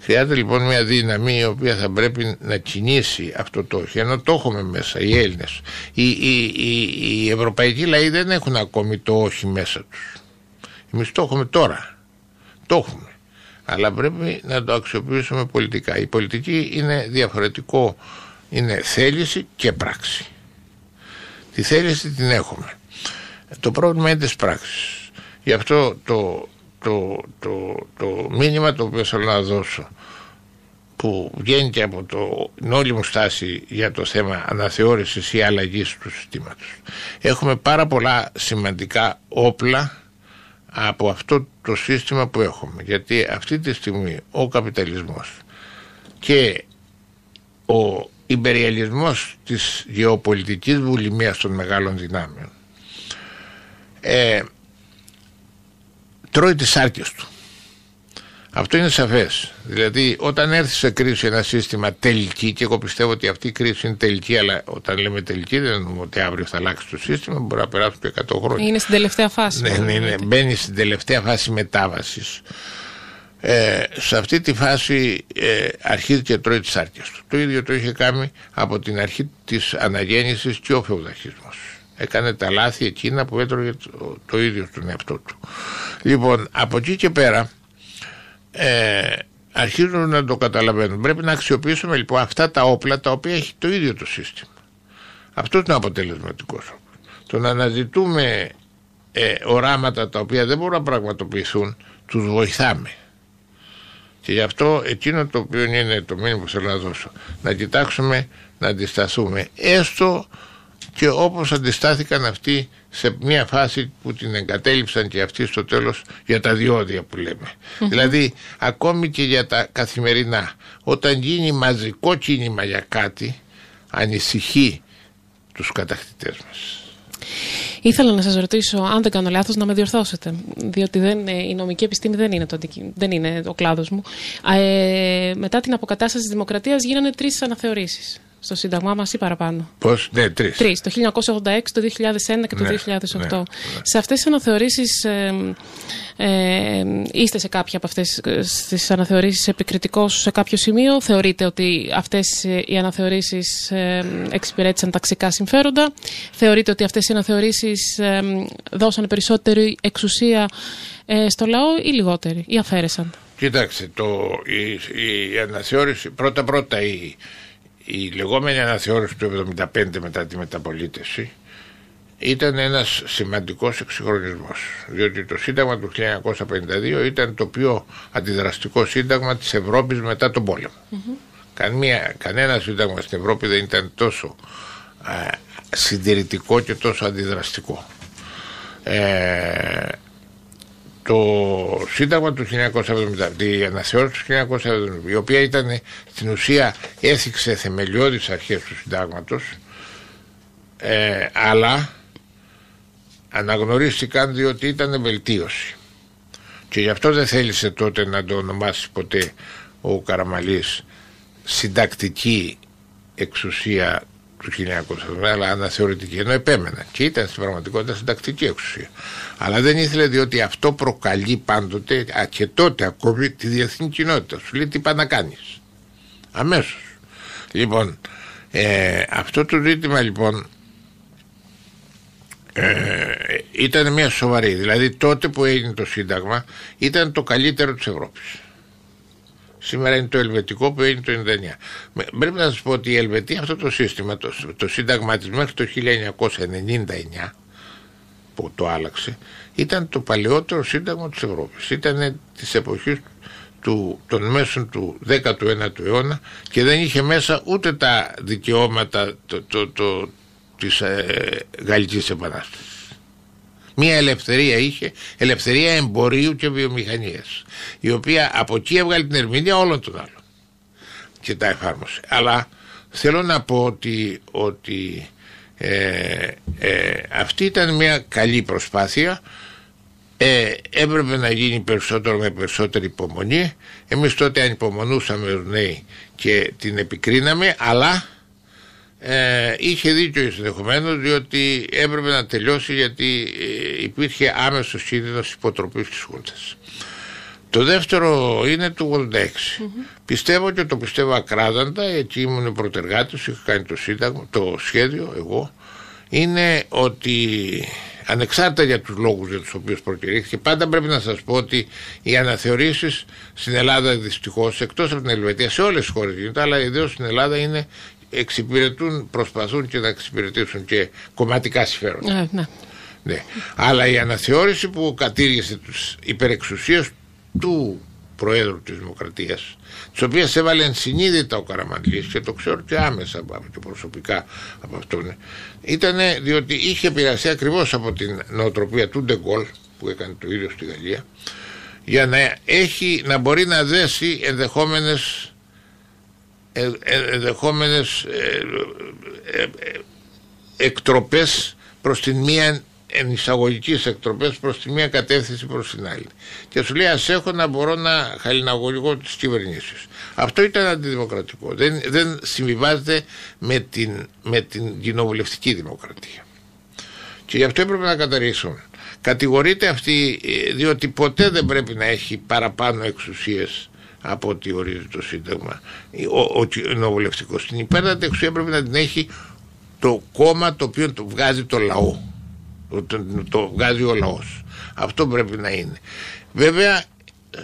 [SPEAKER 3] Χρειάζεται λοιπόν μια δύναμη η οποία θα πρέπει να κινήσει αυτό το όχι, ενώ το έχουμε μέσα οι Έλληνες. Οι ευρωπαϊκοί λαοί δεν έχουν ακόμη το όχι μέσα τους. Εμείς το έχουμε τώρα, το έχουμε, αλλά πρέπει να το αξιοποιήσουμε πολιτικά. Η πολιτική είναι διαφορετικό, είναι θέληση και πράξη. Τη θέληση την έχουμε. Το πρόβλημα είναι της πράξης. Γι' αυτό το μήνυμα το οποίο θέλω να δώσω, που βγαίνει και από την όλη μου στάση για το θέμα αναθεώρησης ή αλλαγής του συστήματος. Έχουμε πάρα πολλά σημαντικά όπλα από αυτό το σύστημα που έχουμε. Γιατί αυτή τη στιγμή ο καπιταλισμός και ο ιμπεριαλισμός της γεωπολιτικής βουλημίας των μεγάλων δυνάμεων τρώει τις άρκες του. Αυτό είναι σαφές. Δηλαδή όταν έρθει σε κρίση ένα σύστημα τελική, και εγώ πιστεύω ότι αυτή η κρίση είναι τελική, αλλά όταν λέμε τελική δεν εννοούμε ότι αύριο θα αλλάξει το σύστημα, μπορεί να περάσουν και 100 χρόνια.
[SPEAKER 1] Είναι στην τελευταία φάση.
[SPEAKER 3] Ναι, μπαίνει στην τελευταία φάση μετάβασης. Σε αυτή τη φάση αρχίζει και τρώει τις άρκες του. Το ίδιο το είχε κάνει από την αρχή της αναγέννησης και ο φεουδαχισμός. Έκανε τα λάθη εκείνα που έτρωγε το ίδιο στον εαυτό του. Λοιπόν, από εκεί και πέρα αρχίζουν να το καταλαβαίνουν. Πρέπει να αξιοποιήσουμε λοιπόν αυτά τα όπλα τα οποία έχει το ίδιο το σύστημα. Αυτό είναι ο αποτελεσματικός. Το να αναζητούμε οράματα τα οποία δεν μπορούν να πραγματοποιηθούν, τους βοηθάμε. Και γι' αυτό εκείνο το οποίο είναι το μήνυμα που θέλω να δώσω, να κοιτάξουμε να αντισταθούμε, έστω και όπως αντιστάθηκαν αυτοί σε μια φάση που την εγκατέλειψαν και αυτοί στο τέλος για τα διόδια που λέμε. Δηλαδή ακόμη και για τα καθημερινά, όταν γίνει μαζικό κίνημα για κάτι, ανησυχεί τους κατακτητές μας.
[SPEAKER 1] Ήθελα να σας ρωτήσω, αν δεν κάνω λάθος, να με διορθώσετε, διότι η νομική επιστήμη δεν είναι ο κλάδος μου. Μετά την αποκατάσταση της δημοκρατίας γίνανε 3 αναθεωρήσεις στο Σύνταγμά μας ή παραπάνω.
[SPEAKER 3] Πώς, ναι, 3.
[SPEAKER 1] 3, το 1986, το 2001 και το 2008. Ναι. Σε αυτές τις αναθεωρήσεις, είστε σε κάποια από αυτές τις αναθεωρήσεις επικριτικός σε κάποιο σημείο? Θεωρείτε ότι αυτές οι αναθεωρήσεις εξυπηρέτησαν ταξικά συμφέροντα? Θεωρείτε ότι αυτές οι αναθεωρήσεις δώσανε περισσότερη εξουσία στο λαό ή λιγότερη, ή αφαίρεσαν?
[SPEAKER 3] Κοιτάξτε, η αναθεώρηση, πρώτα η λεγόμενη αναθεώρηση του 1975 μετά τη μεταπολίτευση ήταν ένας σημαντικός εξυγχρονισμός, διότι το Σύνταγμα του 1952 ήταν το πιο αντιδραστικό Σύνταγμα της Ευρώπης μετά τον πόλεμο. Κανένα Σύνταγμα στην Ευρώπη δεν ήταν τόσο συντηρητικό και τόσο αντιδραστικό. Το Σύνταγμα του 1970, η αναθεώρηση του 1970, η οποία ήταν στην ουσία έθιξε θεμελιώδεις αρχές του συντάγματος, αλλά αναγνωρίστηκαν διότι ήταν βελτίωση. Και γι' αυτό δεν θέλησε τότε να το ονομάσει ποτέ ο Καραμαλής συντακτική εξουσία του 1970, αλλά αναθεωρητική, ενώ επέμενα και ήταν στην πραγματικότητα συντακτική εξουσία. Αλλά δεν ήθελε, διότι αυτό προκαλεί πάντοτε και τότε ακόμη τη διεθνή κοινότητα. Σου λέει τι πάει να κάνεις αμέσως. Λοιπόν, αυτό το ζήτημα λοιπόν ήταν μια σοβαρή, δηλαδή τότε που έγινε το Σύνταγμα ήταν το καλύτερο της Ευρώπης. Σήμερα είναι το ελβετικό που έγινε το 1999. Πρέπει να σας πω ότι η Ελβετία, αυτό το σύστημα, το Σύνταγμα της μέχρι το 1999 που το ήταν το παλαιότερο Σύνταγμα της Ευρώπης. Ήταν της εποχής των μέσων του 19ου αιώνα και δεν είχε μέσα ούτε τα δικαιώματα της Γαλλικής Επανάστασης. Μία ελευθερία είχε, ελευθερία εμπορίου και βιομηχανίας, η οποία από εκεί έβγαλε την ερμηνεία όλων των άλλων και τα εφάρμοσε. Αλλά θέλω να πω ότι αυτή ήταν μια καλή προσπάθεια. Έπρεπε να γίνει περισσότερο με περισσότερη υπομονή. Εμείς τότε ανυπομονούσαμε ως νέοι και την επικρίναμε, αλλά είχε δίκιο ενδεχομένως, διότι έπρεπε να τελειώσει, γιατί υπήρχε άμεσος κίνδυνος υποτροπής της Χούντας. Το δεύτερο είναι του 86. Πιστεύω και το πιστεύω ακράδαντα, εκεί ήμουν πρωτεργάτης, είχα κάνει το σχέδιο εγώ, είναι ότι ανεξάρτητα για τους λόγους για τους οποίους προκηρύχθηκε, πάντα πρέπει να σας πω ότι οι αναθεωρήσεις στην Ελλάδα δυστυχώς, εκτός από την Ελβετία, σε όλες τις χώρες γίνεται, αλλά ιδίως στην Ελλάδα προσπαθούν και να εξυπηρετήσουν και κομματικά συμφέροντα. Ναι. Αλλά η αναθεώρηση που κατήργησε τους υπερεξουσίες του Προέδρου της Δημοκρατίας, τις οποίες έβαλε ενσυνείδητα ο Καραμανλής, και το ξέρω και άμεσα και προσωπικά από αυτόν, ήταν διότι είχε επηρεαστεί ακριβώς από την νοοτροπία του Ντεγκόλ, που έκανε το ίδιο στη Γαλλία, για να μπορεί να δέσει ενδεχόμενες εκτροπές προς την μία, εισαγωγικές εκτροπές προς τη μία κατεύθυνση προς την άλλη. Και σου λέει, ας έχω να μπορώ να χαλιναγωγώ τις κυβερνήσεις. Αυτό ήταν αντιδημοκρατικό. Δεν συμβιβάζεται με την κοινοβουλευτική δημοκρατία. Και γι' αυτό έπρεπε να καταργηθούν. Κατηγορείται αυτή, διότι ποτέ δεν πρέπει να έχει παραπάνω εξουσίες από ό,τι ορίζει το Σύνταγμα ο κοινοβουλευτικός. Την υπέρτατη εξουσία πρέπει να την έχει το κόμμα το οποίο το βγάζει το λαό. Το βγάζει ο λαός. Αυτό πρέπει να είναι. Βέβαια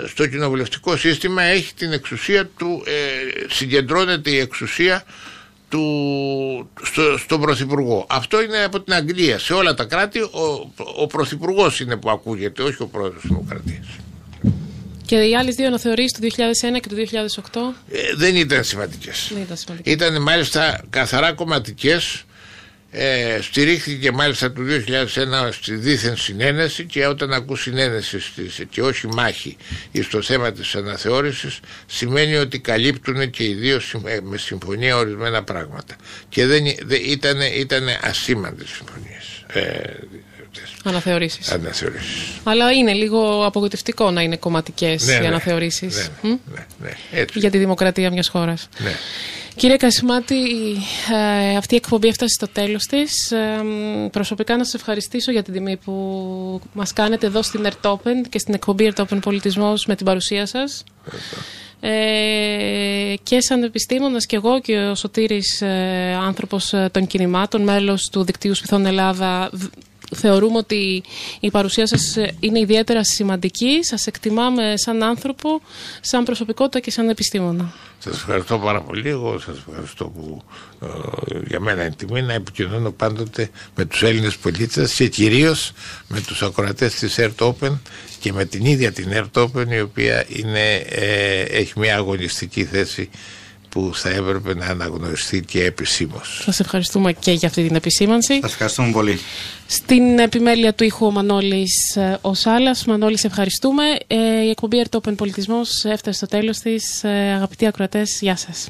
[SPEAKER 3] στο κοινοβουλευτικό σύστημα έχει την εξουσία του, συγκεντρώνεται η εξουσία στον Πρωθυπουργό. Αυτό είναι από την Αγγλία. Σε όλα τα κράτη ο Πρωθυπουργός είναι που ακούγεται, όχι ο Πρόεδρος της Δημοκρατίας.
[SPEAKER 1] Και οι άλλες δύο αναθεωρήσεις του 2001 και του 2008
[SPEAKER 3] δεν ήταν σημαντικές.
[SPEAKER 1] δεν ήταν σημαντικές.
[SPEAKER 3] Ήταν μάλιστα καθαρά κομματικές. Στηρίχθηκε μάλιστα το 2001 στη δίθεν συνένεση, και όταν ακούς συνένεση και όχι μάχη στο θέμα της αναθεώρησης, σημαίνει ότι καλύπτουν και οι δύο με συμφωνία ορισμένα πράγματα, και ήταν ασήμαντες συμφωνίες.
[SPEAKER 1] Αναθεωρήσεις.
[SPEAKER 3] Αναθεωρήσεις.
[SPEAKER 1] Αλλά είναι λίγο απογοητευτικό να είναι κομματικές οι αναθεωρήσεις.
[SPEAKER 3] Ναι,
[SPEAKER 1] για τη δημοκρατία μιας χώρας.
[SPEAKER 3] Ναι.
[SPEAKER 1] Κύριε Κασιμάτη, αυτή η εκπομπή έφτασε στο τέλος της. Προσωπικά να σας ευχαριστήσω για την τιμή που μας κάνετε εδώ στην Ερτόπεν και στην εκπομπή Ερτόπεν Πολιτισμός με την παρουσία σας. Και σαν επιστήμονας και εγώ και ο Σωτήρης, άνθρωπος των κινημάτων, μέλος του Δικτύου Σπιθών Ελλάδα, θεωρούμε ότι η παρουσία σας είναι ιδιαίτερα σημαντική. Σας εκτιμάμε σαν άνθρωπο, σαν προσωπικότητα και σαν επιστήμονα.
[SPEAKER 3] Σας ευχαριστώ πάρα πολύ. Εγώ σας ευχαριστώ που για μένα είναι τιμή να επικοινωνώ πάντοτε με τους Έλληνες πολίτες και κυρίως με τους ακροατές της Ερτόπεν και με την ίδια την Ερτόπεν, η οποία έχει μια αγωνιστική θέση που θα έπρεπε να αναγνωριστεί και επισήμως.
[SPEAKER 1] Σας ευχαριστούμε και για αυτή την επισήμανση.
[SPEAKER 2] Σας ευχαριστούμε πολύ.
[SPEAKER 1] Στην επιμέλεια του ήχου ο Μανώλης ο Σάλας. Μανώλη, σε ευχαριστούμε. Η εκπομπή Ερτόπεν Πολιτισμός έφτασε στο τέλος της. Αγαπητοί ακροατές, γεια σας.